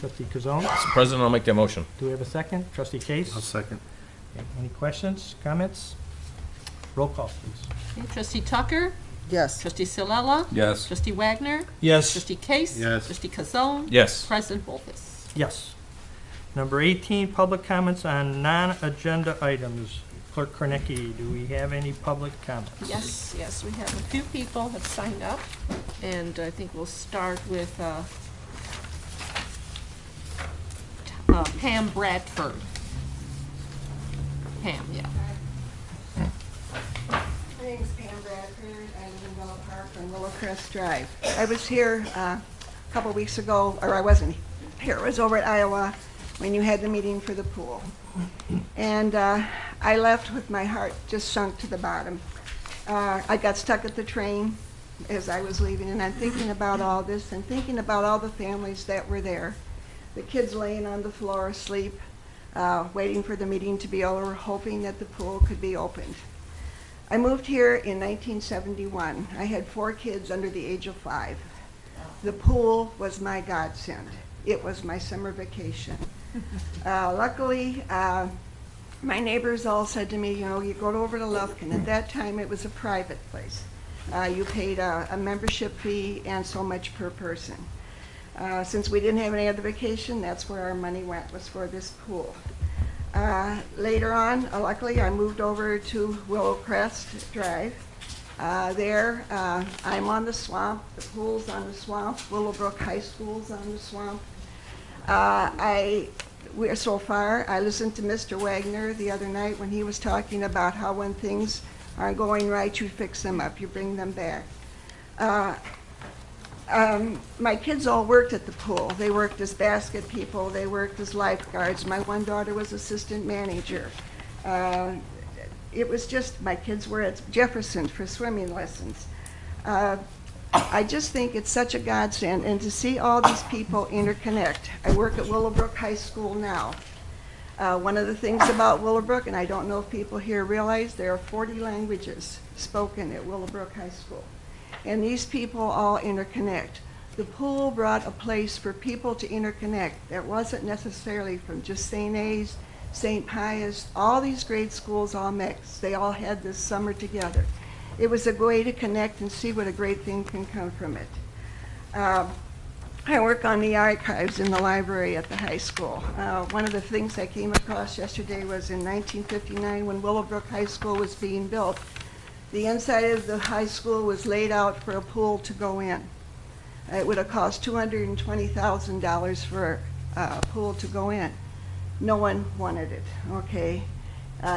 Trustee Kazone? Mr. President, I'll make that motion. Do we have a second? Trustee Case? I'll second. Okay, any questions, comments? Roll call, please. Okay, Trustee Tucker? Yes. Trustee Salella? Yes. Trustee Wagner? Yes. Trustee Case? Yes. Trustee Kazone? Yes. President Volkes? Yes. Number 18, public comments on non-agenda items. Clerk Kornecki, do we have any public comments? Yes, we have a few people have signed up, and I think we'll start with Pam Bradford. Pam, yeah. My name is Pam Bradford. I live in Willow Park on Willow Crest Drive. I was here a couple weeks ago, or I wasn't here. I was over at Iowa when you had the meeting for the pool. And I left with my heart just sunk to the bottom. I got stuck at the train as I was leaving, and I'm thinking about all this and thinking about all the families that were there. The kids laying on the floor asleep, waiting for the meeting to be over, hoping that the pool could be opened. I moved here in 1971. I had 4 kids under the age of 5. The pool was my godsend. It was my summer vacation. Luckily, my neighbors all said to me, you know, you go over to Lufkin. At that time, it was a private place. You paid a membership fee and so much per person. Since we didn't have any other vacation, that's where our money went, was for this pool. Later on, luckily, I moved over to Willow Crest Drive. There, I'm on the swamp. The pool's on the swamp. Willowbrook High School's on the swamp. So far, I listened to Mr. Wagner the other night when he was talking about how when things aren't going right, you fix them up, you bring them back. My kids all worked at the pool. They worked as basket people, they worked as lifeguards. My one daughter was assistant manager. It was just, my kids were at Jefferson for swimming lessons. I just think it's such a godsend, and to see all these people interconnect. I work at Willowbrook High School now. One of the things about Willowbrook, and I don't know if people here realize, there are 40 languages spoken at Willowbrook High School. And these people all interconnect. The pool brought a place for people to interconnect that wasn't necessarily from just St. A's, St. Pius, all these grade schools all mixed. They all had this summer together. It was a way to connect and see what a great thing can come from it. I work on the archives in the library at the high school. One of the things I came across yesterday was in 1959 when Willowbrook High School was being built. The inside of the high school was laid out for a pool to go in. It would have cost $220,000 for a pool to go in. No one wanted it, okay?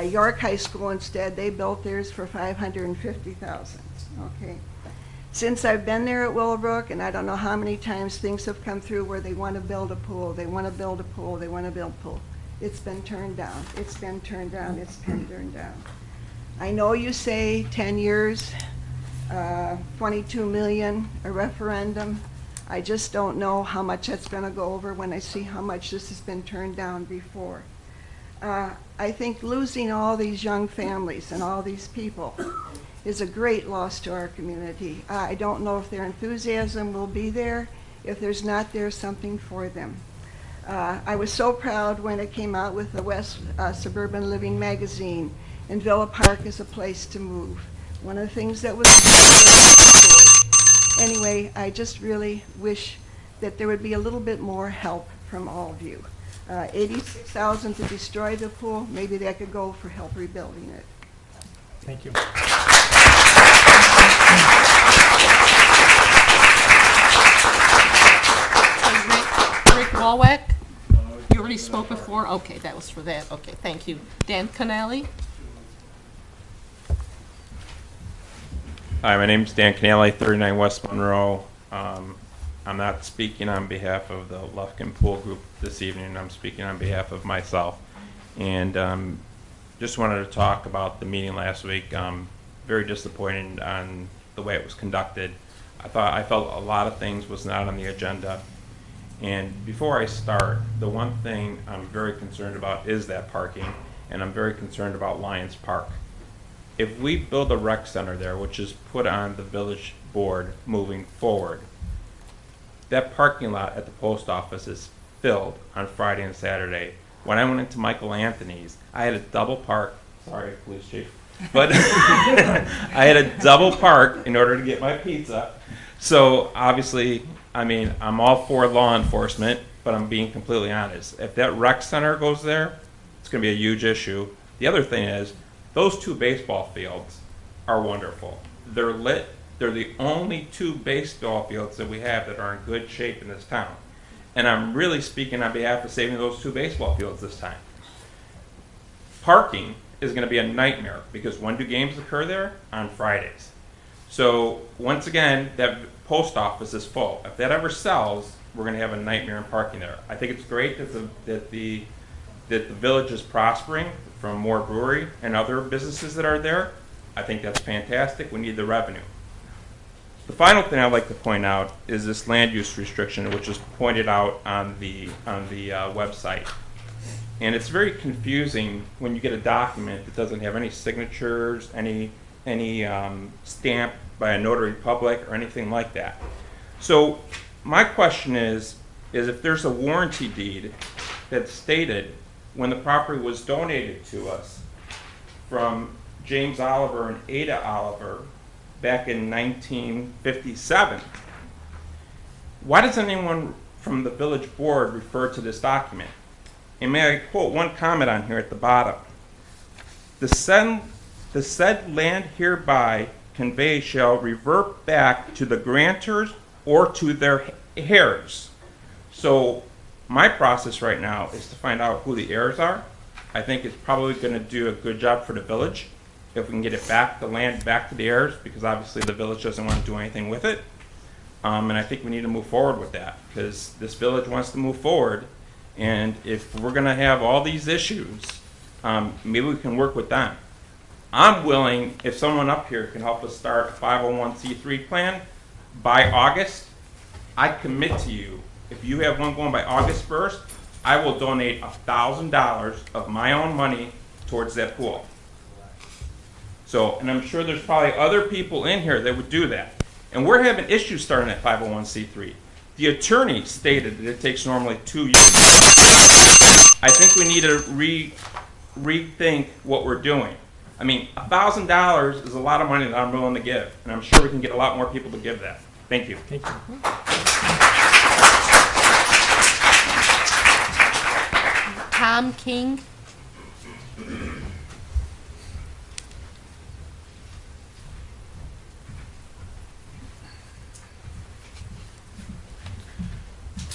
York High School instead, they built theirs for $550,000, okay? Since I've been there at Willowbrook, and I don't know how many times things have come through where they want to build a pool, they want to build a pool, they want to build a pool. It's been turned down, it's been turned down, it's been turned down. I know you say 10 years, 22 million, a referendum. I just don't know how much that's going to go over when I see how much this has been turned down before. I think losing all these young families and all these people is a great loss to our community. I don't know if their enthusiasm will be there. If there's not, there's something for them. I was so proud when it came out with the West Suburban Living magazine, and Villa Park is a place to move. One of the things that was anyway, I just really wish that there would be a little bit more help from all of you. $86,000 to destroy the pool, maybe that could go for help rebuilding it. Thank you. Rick Walwack? You already spoke before? Okay, that was for that. Okay, thank you. Dan Connelly? Hi, my name's Dan Canale, 39 West Monroe. I'm not speaking on behalf of the Lufkin Pool Group this evening. I'm speaking on behalf of myself. And just wanted to talk about the meeting last week. Very disappointed on the way it was conducted. I felt a lot of things was not on the agenda. And before I start, the one thing I'm very concerned about is that parking, and I'm very concerned about Lions Park. If we build a rec center there, which is put on the village board moving forward, that parking lot at the post office is filled on Friday and Saturday. When I went into Michael Anthony's, I had a double park, sorry, police chief, but I had a double park in order to get my pizza. So obviously, I mean, I'm all for law enforcement, but I'm being completely honest. If that rec center goes there, it's going to be a huge issue. The other thing is, those 2 baseball fields are wonderful. They're lit. They're the only 2 baseball fields that we have that are in good shape in this town. And I'm really speaking on behalf of saving those 2 baseball fields this time. Parking is going to be a nightmare because when do games occur there? On Fridays. So once again, that post office is full. If that ever sells, we're going to have a nightmare in parking there. I think it's great that the village is prospering from more brewery and other businesses that are there. I think that's fantastic. We need the revenue. The final thing I'd like to point out is this land use restriction, which was pointed out on the website. And it's very confusing when you get a document that doesn't have any signatures, any stamp by a notary public or anything like that. So my question is if there's a warranty deed that's stated when the property was donated to us from James Oliver and Ada Oliver back in 1957, why does anyone from the village board refer to this document? And may I quote one comment on here at the bottom? The said land hereby conveyed shall revert back to the grantors or to their heirs. So my process right now is to find out who the heirs are. I think it's probably going to do a good job for the village if we can get it back, the land back to the heirs, because obviously the village doesn't want to do anything with it. And I think we need to move forward with that because this village wants to move forward. And if we're going to have all these issues, maybe we can work with them. I'm willing, if someone up here can help us start a 501c3 plan by August, I commit to you, if you have one going by August 1st, I will donate $1,000 of my own money towards that pool. So, and I'm sure there's probably other people in here that would do that. And we're having issues starting at 501c3. The attorney stated that it takes normally 2 years. I think we need to rethink what we're doing. I mean, $1,000 is a lot of money that I'm willing to give, and I'm sure we can get a lot more people to give that. Thank you. Thank you. Tom King.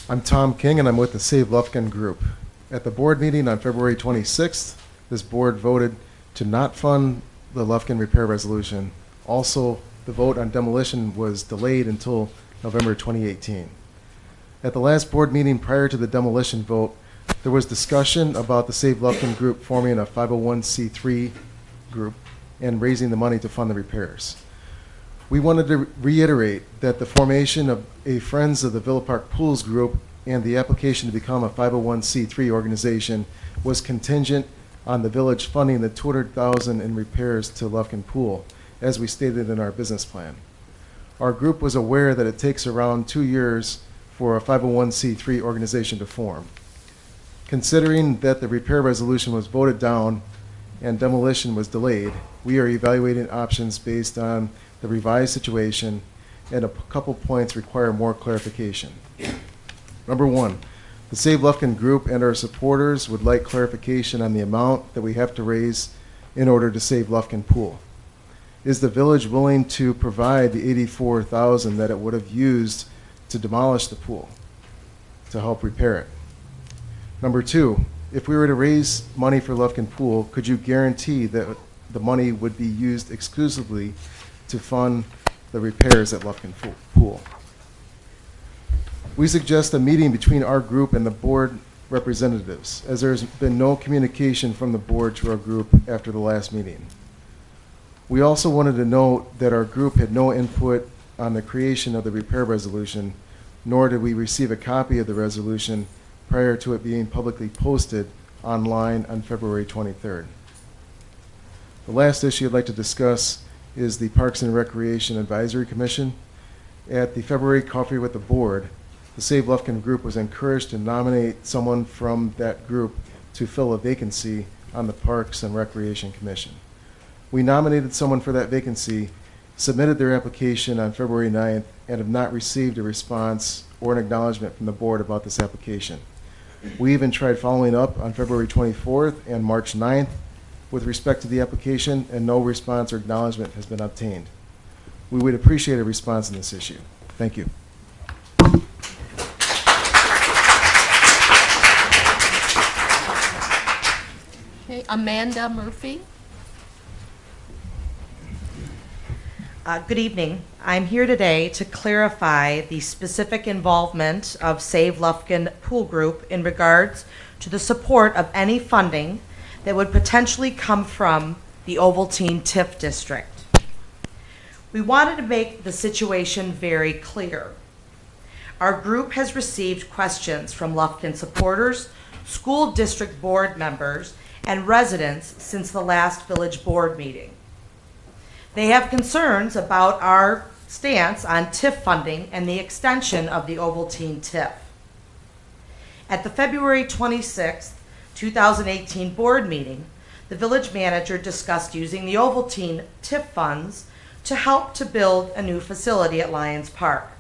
I'm Tom King, and I'm with the Save Lufkin Group. At the board meeting on February 26th, this board voted to not fund the Lufkin repair resolution. Also, the vote on demolition was delayed until November 2018. At the last board meeting prior to the demolition vote, there was discussion about the Save Lufkin Group forming a 501c3 group and raising the money to fund the repairs. We wanted to reiterate that the formation of a Friends of the Villa Park Pools group and the application to become a 501c3 organization was contingent on the village funding the $200,000 in repairs to Lufkin Pool, as we stated in our business plan. Our group was aware that it takes around 2 years for a 501c3 organization to form. Considering that the repair resolution was voted down and demolition was delayed, we are evaluating options based on the revised situation, and a couple points require more clarification. Number one, the Save Lufkin Group and our supporters would like clarification on the amount that we have to raise in order to save Lufkin Pool. Is the village willing to provide the $84,000 that it would have used to demolish the pool to help repair it? Number two, if we were to raise money for Lufkin Pool, could you guarantee that the money would be used exclusively to fund the repairs at Lufkin Pool. We suggest a meeting between our group and the board representatives, as there has been no communication from the board to our group after the last meeting. We also wanted to note that our group had no input on the creation of the repair resolution, nor did we receive a copy of the resolution prior to it being publicly posted online on February 23rd. The last issue I'd like to discuss is the Parks and Recreation Advisory Commission. At the February Coffee with the Board, the Save Lufkin group was encouraged to nominate someone from that group to fill a vacancy on the Parks and Recreation Commission. We nominated someone for that vacancy, submitted their application on February 9th, and have not received a response or an acknowledgement from the board about this application. We even tried following up on February 24th and March 9th with respect to the application, and no response or acknowledgement has been obtained. We would appreciate a response on this issue. Thank you. Okay, Amanda Murphy. Good evening. I'm here today to clarify the specific involvement of Save Lufkin Pool Group in regards to the support of any funding that would potentially come from the Ovaltine TIF district. We wanted to make the situation very clear. Our group has received questions from Lufkin supporters, school district board members, and residents since the last village board meeting. They have concerns about our stance on TIF funding and the extension of the Ovaltine TIF. At the February 26, 2018 board meeting, the village manager discussed using the Ovaltine TIF funds to help to build a new facility at Lions Park.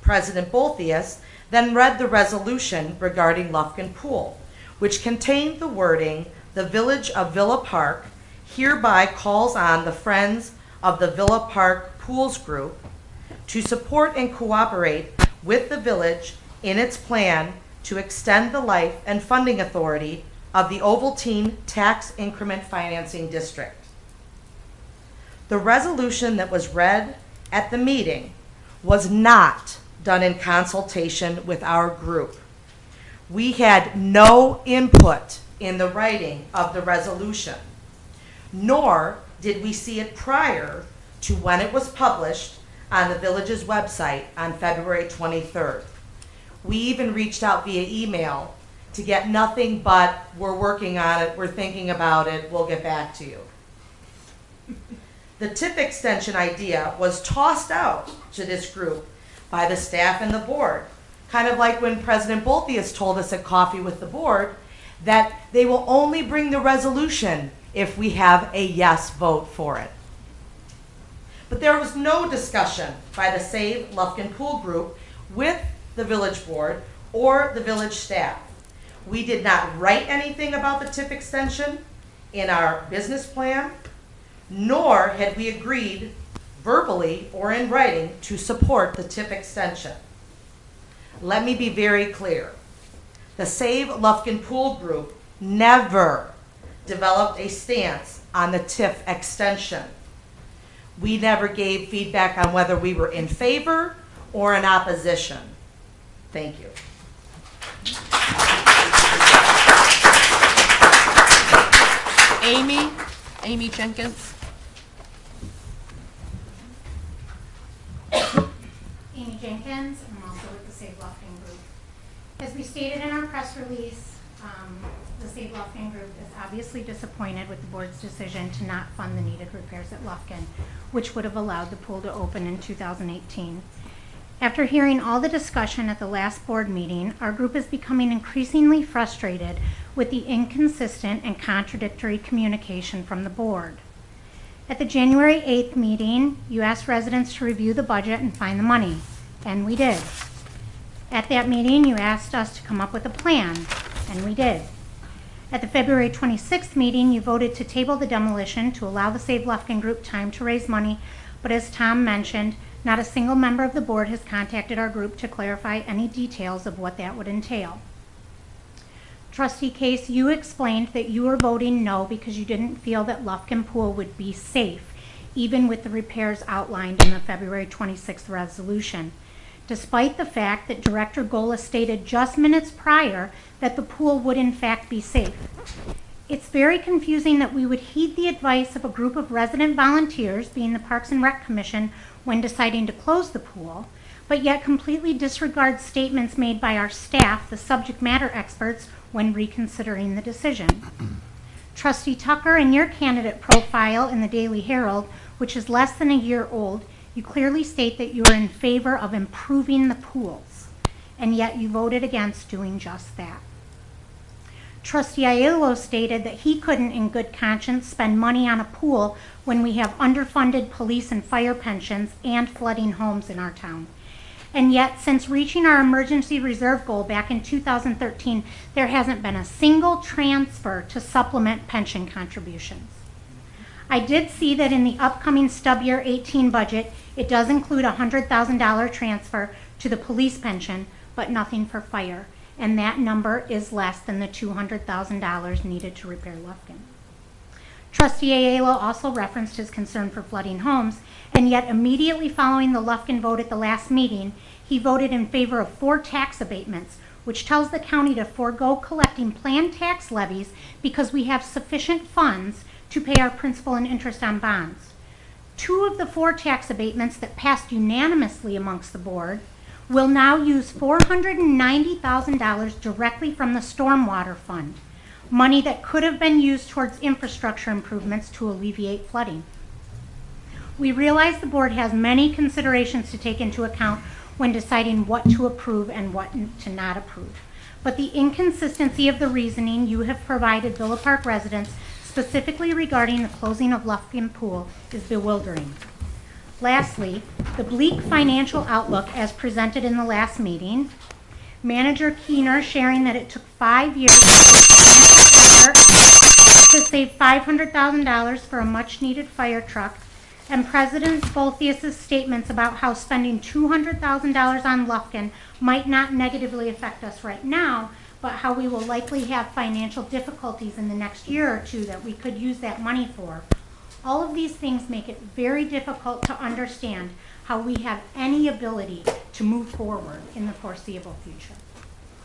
President Bolthius then read the resolution regarding Lufkin Pool, which contained the wording, "The Village of Villa Park hereby calls on the Friends of the Villa Park Pools Group to support and cooperate with the village in its plan to extend the life and funding authority of the Ovaltine Tax Increment Financing District." The resolution that was read at the meeting was not done in consultation with our group. We had no input in the writing of the resolution, nor did we see it prior to when it was published on the village's website on February 23rd. We even reached out via email to get nothing but, "We're working on it, we're thinking about it, we'll get back to you." The TIF extension idea was tossed out to this group by the staff and the board, kind of like when President Bolthius told us at Coffee with the Board that they will only bring the resolution if we have a yes vote for it. But there was no discussion by the Save Lufkin Pool Group with the village board or the village staff. We did not write anything about the TIF extension in our business plan, nor had we agreed verbally or in writing to support the TIF extension. Let me be very clear. The Save Lufkin Pool Group never developed a stance on the TIF extension. We never gave feedback on whether we were in favor or in opposition. Thank you. Amy Jenkins. Amy Jenkins, I'm also with the Save Lufkin Group. As we stated in our press release, the Save Lufkin Group is obviously disappointed with the board's decision to not fund the needed repairs at Lufkin, which would have allowed the pool to open in 2018. After hearing all the discussion at the last board meeting, our group is becoming increasingly frustrated with the inconsistent and contradictory communication from the board. At the January 8th meeting, you asked residents to review the budget and find the money, and we did. At that meeting, you asked us to come up with a plan, and we did. At the February 26th meeting, you voted to table the demolition to allow the Save Lufkin Group time to raise money, but as Tom mentioned, not a single member of the board has contacted our group to clarify any details of what that would entail. Trustee Case, you explained that you were voting no because you didn't feel that Lufkin Pool would be safe even with the repairs outlined in the February 26th resolution, despite the fact that Director Gola stated just minutes prior that the pool would in fact be safe. It's very confusing that we would heed the advice of a group of resident volunteers, being the Parks and Rec Commission, when deciding to close the pool, but yet completely disregard statements made by our staff, the subject matter experts, when reconsidering the decision. Trustee Tucker, in your candidate profile in the Daily Herald, which is less than a year old, you clearly state that you are in favor of improving the pools, and yet you voted against doing just that. Trustee Aiello stated that he couldn't in good conscience spend money on a pool when we have underfunded police and fire pensions and flooding homes in our town. And yet, since reaching our emergency reserve goal back in 2013, there hasn't been a single transfer to supplement pension contributions. I did see that in the upcoming stub year 18 budget, it does include a $100,000 transfer to the police pension, but nothing for fire. And that number is less than the $200,000 needed to repair Lufkin. Trustee Aiello also referenced his concern for flooding homes, and yet immediately following the Lufkin vote at the last meeting, he voted in favor of 4 tax abatements, which tells the county to forego collecting planned tax levies because we have sufficient funds to pay our principal and interest on bonds. 2 of the 4 tax abatements that passed unanimously amongst the board will now use $490,000 directly from the Stormwater Fund, money that could have been used towards infrastructure improvements to alleviate flooding. We realize the board has many considerations to take into account when deciding what to approve and what to not approve, but the inconsistency of the reasoning you have provided Villa Park residents, specifically regarding the closing of Lufkin Pool, is bewildering. Lastly, the bleak financial outlook as presented in the last meeting, Manager Keener sharing that it took 5 years to save $500,000 for a much-needed fire truck, and President Bolthius' statements about how spending $200,000 on Lufkin might not negatively affect us right now, but how we will likely have financial difficulties in the next year or 2 that we could use that money for. All of these things make it very difficult to understand how we have any ability to move forward in the foreseeable future.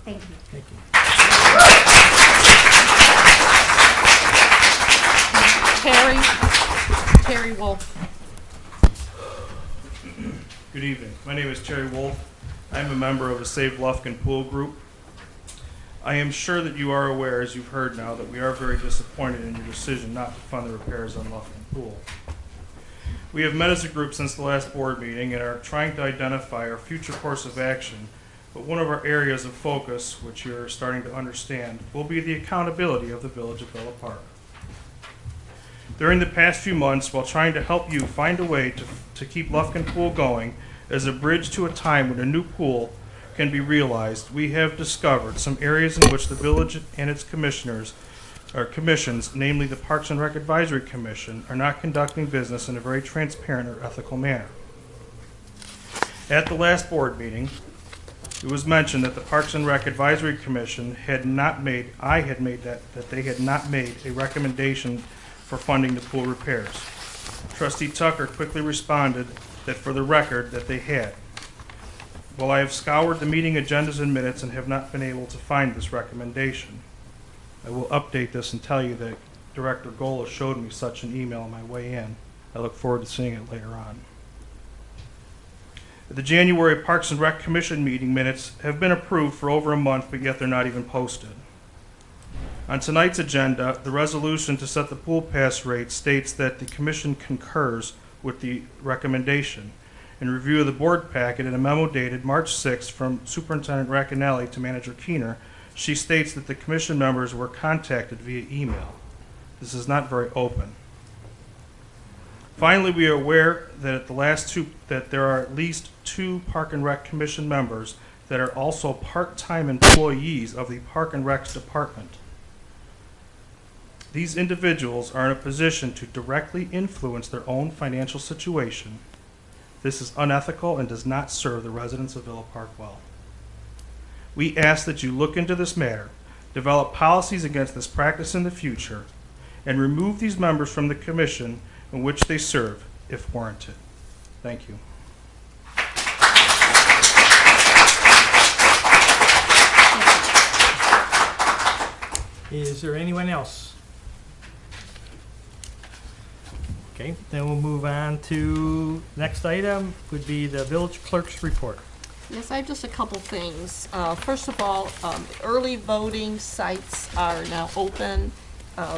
Thank you. Thank you. Terry Wolf. Good evening. My name is Terry Wolf. I'm a member of the Save Lufkin Pool Group. I am sure that you are aware, as you've heard now, that we are very disappointed in your decision not to fund the repairs on Lufkin Pool. We have met as a group since the last board meeting and are trying to identify our future course of action, but one of our areas of focus, which you're starting to understand, will be the accountability of the Village of Villa Park. During the past few months, while trying to help you find a way to keep Lufkin Pool going as a bridge to a time when a new pool can be realized, we have discovered some areas in which the village and its commissioners, or commissions, namely the Parks and Rec Advisory Commission, are not conducting business in a very transparent or ethical manner. At the last board meeting, it was mentioned that the Parks and Rec Advisory Commission had not made, that they had not made a recommendation for funding the pool repairs. Trustee Tucker quickly responded that for the record that they had. Well, I have scoured the meeting agendas and minutes and have not been able to find this recommendation. I will update this and tell you that Director Gola showed me such an email on my way in. I look forward to seeing it later on. The January Parks and Rec Commission meeting minutes have been approved for over a month, but yet they're not even posted. On tonight's agenda, the resolution to set the pool pass rate states that the Commission concurs with the recommendation. In review of the board packet in a memo dated March 6th from Superintendent Racanelli to Manager Keener, she states that the Commission members were contacted via email. This is not very open. Finally, we are aware that that there are at least 2 Park and Rec Commission members that are also part-time employees of the Park and Rec Department. These individuals are in a position to directly influence their own financial situation. This is unethical and does not serve the residents of Villa Park well. We ask that you look into this matter, develop policies against this practice in the future, and remove these members from the commission in which they serve, if warranted. Thank you. Is there anyone else? Okay, then we'll move on to next item would be the village clerk's report. Yes, I have just a couple things. First of all, early voting sites are now open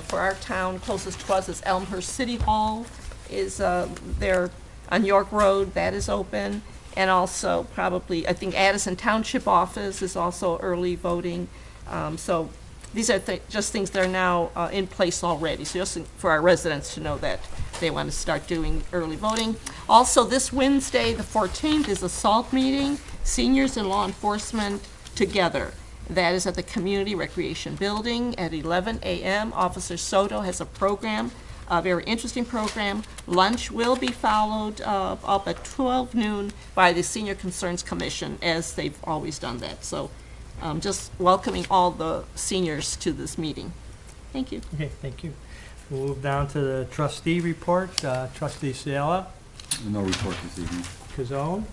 for our town. Closest to us is Elmhurst City Hall is there on York Road. That is open. And also probably, I think Addison Township office is also early voting. So these are just things that are now in place already. So just for our residents to know that they want to start doing early voting. Also, this Wednesday, the 14th, is a SALT meeting, Seniors and Law Enforcement Together. That is at the Community Recreation Building at 11 a.m. Officer Soto has a program, a very interesting program. Lunch will be followed up at 12 noon by the Senior Concerns Commission, as they've always done that. So just welcoming all the seniors to this meeting. Thank you. Okay, thank you. We'll move down to the trustee report. Trustee Ciala. No report this evening. Kazone.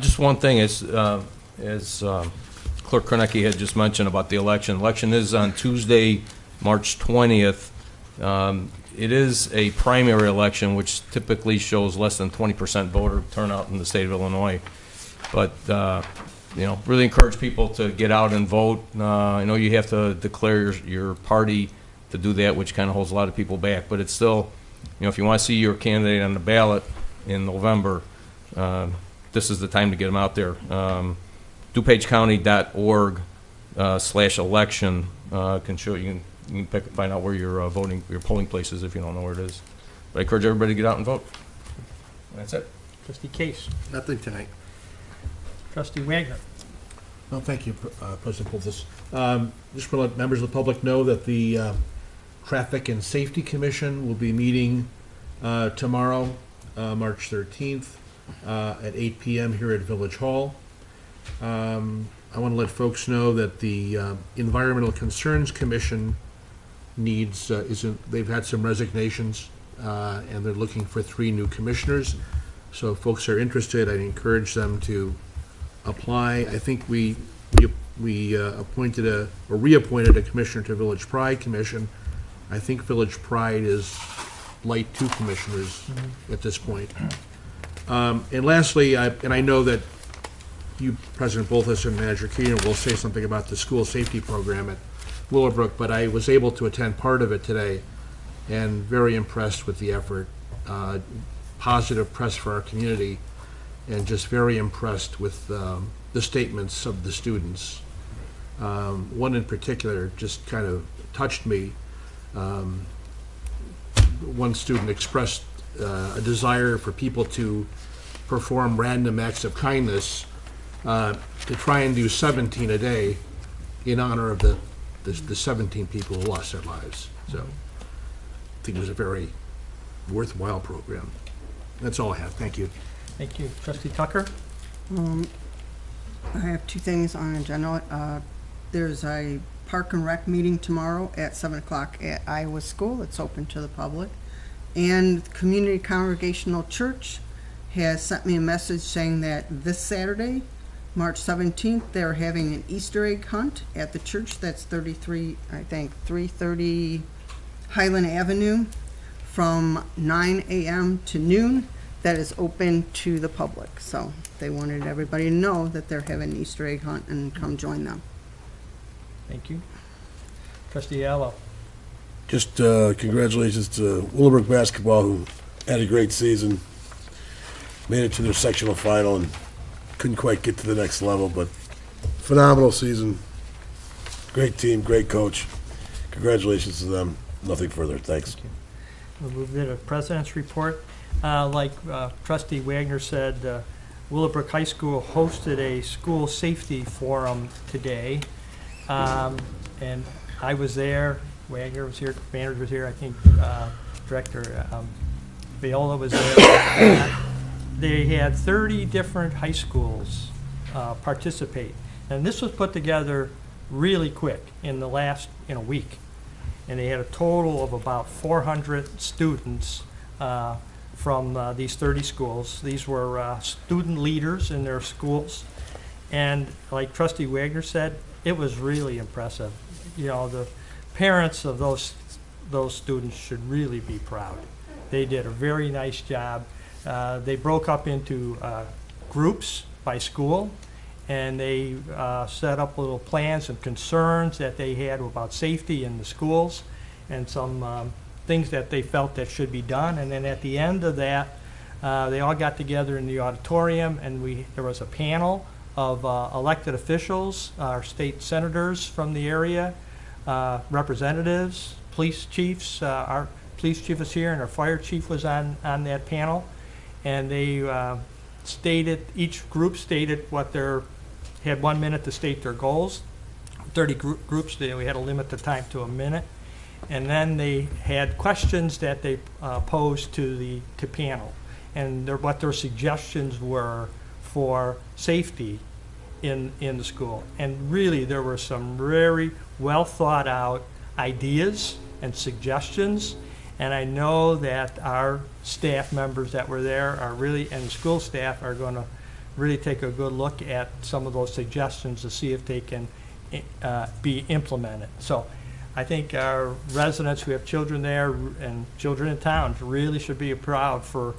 Just one thing, as Clerk Kornecki had just mentioned about the election. Election is on Tuesday, March 20th. It is a primary election, which typically shows less than 20% voter turnout in the state of Illinois. But, really encourage people to get out and vote. I know you have to declare your party to do that, which kind of holds a lot of people back. But it's still, if you want to see your candidate on the ballot in November, this is the time to get them out there. DuPageCounty.org/election can show you can find out where your polling place is if you don't know where it is. But I encourage everybody to get out and vote. That's it. Trustee Case. Nothing tonight. Trustee Wagner. Well, thank you, President Pultis. Just to let members of the public know that the Traffic and Safety Commission will be meeting tomorrow, March 13th, at 8 p.m. here at Village Hall. I want to let folks know that the Environmental Concerns Commission they've had some resignations, and they're looking for 3 new commissioners. So if folks are interested, I'd encourage them to apply. I think we appointed or reappointed a commissioner to Village Pride Commission. I think Village Pride is light 2 commissioners at this point. And lastly, I know that you, President Bolthus, and Manager Keenan will say something about the school safety program at Willowbrook, but I was able to attend part of it today and very impressed with the effort. Positive press for our community, and just very impressed with the statements of the students. One in particular just kind of touched me. One student expressed a desire for people to perform random acts of kindness to try and do 17 a day in honor of the 17 people who lost their lives. So I think it was a very worthwhile program. That's all I have. Thank you. Thank you. Trustee Tucker? I have 2 things on the agenda. There's a Park and Rec meeting tomorrow at 7 o'clock at Iowa School. It's open to the public. And Community Congregational Church has sent me a message saying that this Saturday, March 17th, they're having an Easter egg hunt at the church. That's 330 Highland Avenue from 9 a.m. to noon. That is open to the public. So they wanted everybody to know that they're having an Easter egg hunt and come join them. Thank you. Trustee Allo. Just congratulations to Willowbrook basketball, who had a great season, made it to their sectional final and couldn't quite get to the next level, but phenomenal season. Great team, great coach. Congratulations to them. Nothing further. Thanks. Thank you. We'll move to the President's report. Like Trustee Wagner said, Willowbrook High School hosted a school safety forum today, and I was there. Wagner was here, Manager was here, I think Director Viola was there. They had 30 different high schools participate, and this was put together really quick in a week, and they had a total of about 400 students from these 30 schools. These were student leaders in their schools. And like Trustee Wagner said, it was really impressive. You know, the parents of those students should really be proud. They did a very nice job. They broke up into groups by school, and they set up little plans and concerns that they had about safety in the schools and some things that they felt that should be done. And then at the end of that, they all got together in the auditorium, and there was a panel of elected officials, our state senators from the area, representatives, police chiefs. Our police chief was here, and our fire chief was on that panel. And they each group stated had 1 minute to state their goals. 30 groups, we had to limit the time to a minute. And then they had questions that they posed to the panel, and what their suggestions were for safety in the school. And really, there were some very well thought out ideas and suggestions. And I know that our staff members that were there and the school staff are going to really take a good look at some of those suggestions to see if they can be implemented. So I think our residents who have children there and children in town really should be proud for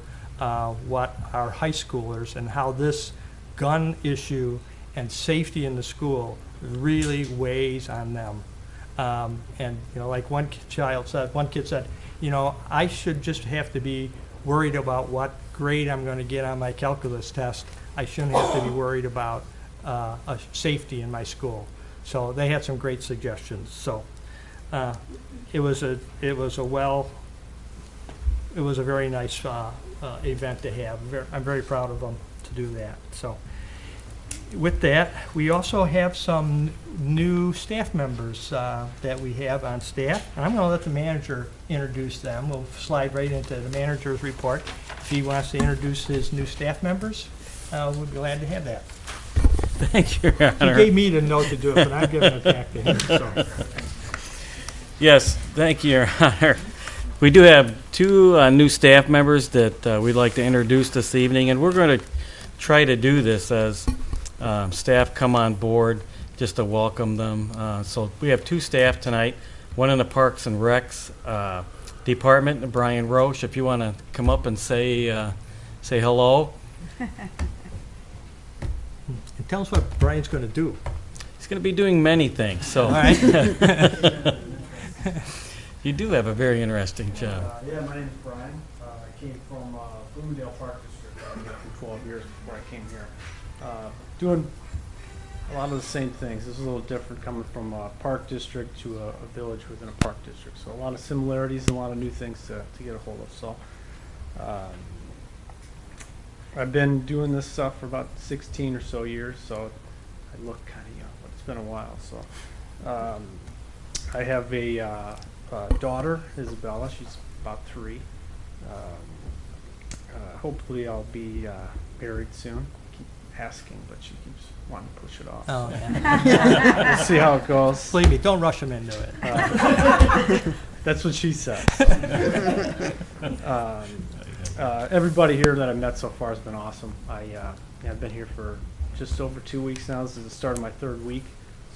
what our high schoolers and how this gun issue and safety in the school really weighs on them. And you know, like one kid said, you know, I should just have to be worried about what grade I'm going to get on my calculus test. I shouldn't have to be worried about safety in my school. So they had some great suggestions. So it was a very nice event to have. I'm very proud of them to do that. So with that, we also have some new staff members that we have on staff, and I'm going to let the manager introduce them. We'll slide right into the manager's report. If he wants to introduce his new staff members, we'll be glad to have that. Thank you, Your Honor. He gave me the note to do it, but I'm giving it back to him. So. Yes, thank you, Your Honor. We do have two new staff members that we'd like to introduce this evening, and we're going to try to do this as staff come on board just to welcome them. So we have two staff tonight, one in the Parks and Recs department, Brian Roche. If you want to come up and say hello. And tell us what Brian's going to do. He's going to be doing many things. So. All right. You do have a very interesting job. Yeah, my name is Brian. I came from Bloomingdale Park District. I worked for 12 years before I came here. Doing a lot of the same things. This is a little different coming from a park district to a village within a park district. So a lot of similarities and a lot of new things to get a hold of. So I've been doing this stuff for about 16 or so years, so I look kind of young, but it's been a while. So I have a daughter, Isabella. She's about 3. Hopefully I'll be married soon. I keep asking, but she keeps wanting to push it off. Oh, yeah. We'll see how it goes. Believe me, don't rush him into it. That's what she says. Everybody here that I've met so far has been awesome. I've been here for just over 2 weeks now. This is the start of my 3rd week.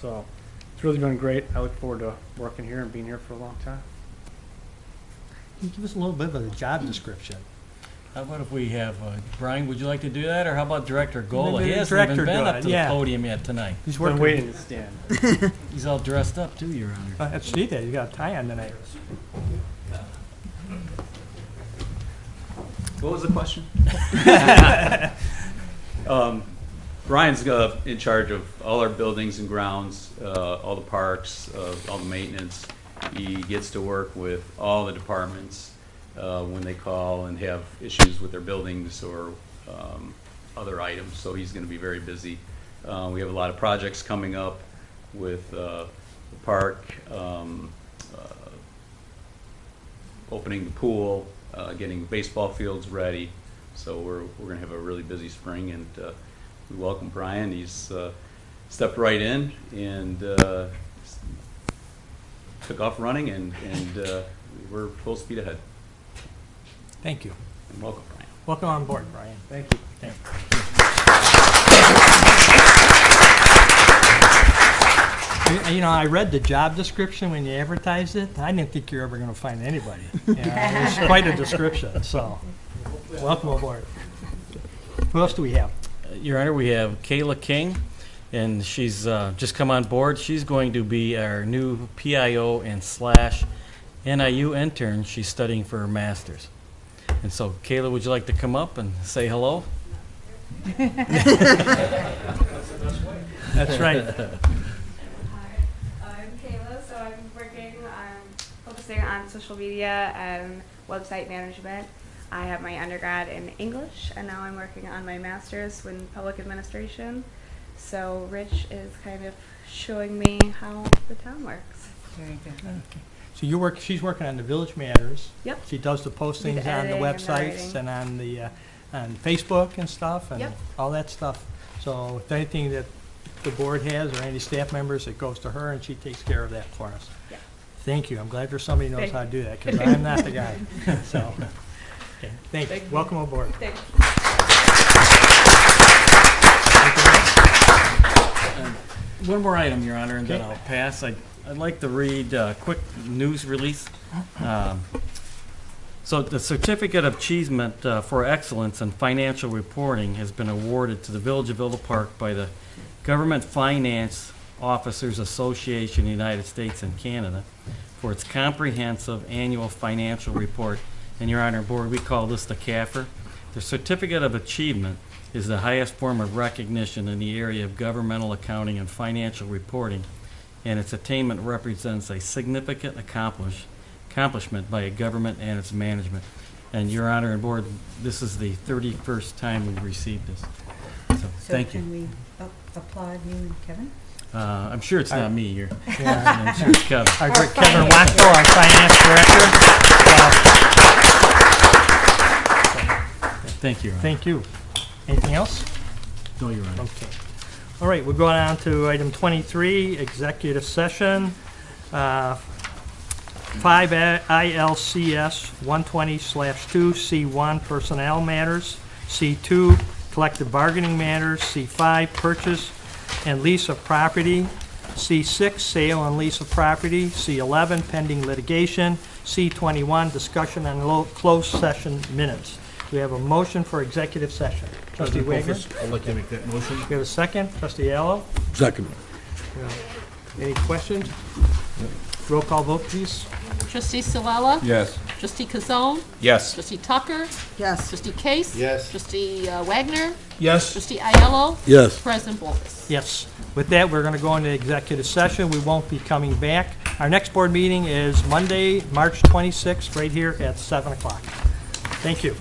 So it's really been great. I look forward to working here and being here for a long time. Can you give us a little bit of a job description? How about if we have, Brian, would you like to do that? Or how about Director Gola? Maybe He hasn't even been up to yeah. the podium yet tonight. He's Been working. waiting to stand. He's all dressed up too, Your Honor. Let's see that. You got a tie on tonight. What was the question? Brian's in charge of all our buildings and grounds, all the parks, all the maintenance. He gets to work with all the departments when they call and have issues with their buildings or other items. So he's going to be very busy. We have a lot of projects coming up with the park, opening the pool, getting baseball fields ready. So we're going to have a really busy spring, and we welcome Brian. He's stepped right in and took off running, and we're full speed ahead. Thank you. And welcome, Brian. Welcome on board, Brian. Thank you. Thank you. You know, I read the job description when you advertised it. I didn't think you were ever going to find anybody. Yeah, it was quite a description, so welcome aboard. Who else do we have? Your Honor, we have Kayla King, and she's just come on board. She's going to be our new PIO and / NIU intern. She's studying for her master's. And so, Kayla, would you like to come up and say hello? That's right. I'm Kayla, so I'm focusing on social media and website management. I have my undergrad in English, and now I'm working on my master's in public administration. So Rich is kind of showing me how the town works. Very good. Okay. So she's working on the Village Matters. Yep. She does the postings on the editing and the websites and on the on Facebook and stuff and Yep. all that stuff. So if anything that the board has or any staff members, it goes to her and she takes care of that for us. Yep. Thank you. I'm glad there's somebody who knows Thank how to do that because you. I'm not the guy. So, okay. Thank you. Welcome aboard. Thank One more item, Your Honor, and then I'll pass. I'd like to read a quick news release. So the Certificate of Achievement for Excellence in Financial Reporting has been awarded to the Village of Villa Park by the Government Finance Officers Association of the United States and Canada for its comprehensive annual financial report. And Your Honor, Board, we call this the CAFR. The Certificate of Achievement is the highest form of recognition in the area of governmental accounting and financial reporting, and its attainment represents a significant accomplishment by a government and its management. And Your Honor and Board, this is the 31st time we've received this. So thank you. Can we applaud you and Kevin? I'm sure it's not me here. Yeah. I'm sure it's Kevin. Our Kevin Wacko, our finance director. Thank you, Your Honor. Thank you. Anything else? No, Your Honor. Okay. All right, we're going on to item 23, executive session. 5 ILCS 120/2, C1, personnel matters. C2, collective bargaining matters. C5, purchase and lease of property. C6, sale and lease of property. C11, pending litigation. C21, discussion on closed session minutes. We have a motion for executive session. Trustee Wagner? I'd like to make that motion. We have a second. Trustee Allo? Second. Any questions? Roll call vote, please. Trustee Salella? Yes. Trustee Kazone? Yes. Trustee Tucker? Yes. Trustee Case? Yes. Trustee Wagner? Yes. Trustee Aiello? Yes. President Bolus? Yes. With that, we're going to go into executive session. We won't be coming back. Our next board meeting is Monday, March 26th, right here at 7 o'clock. Thank you.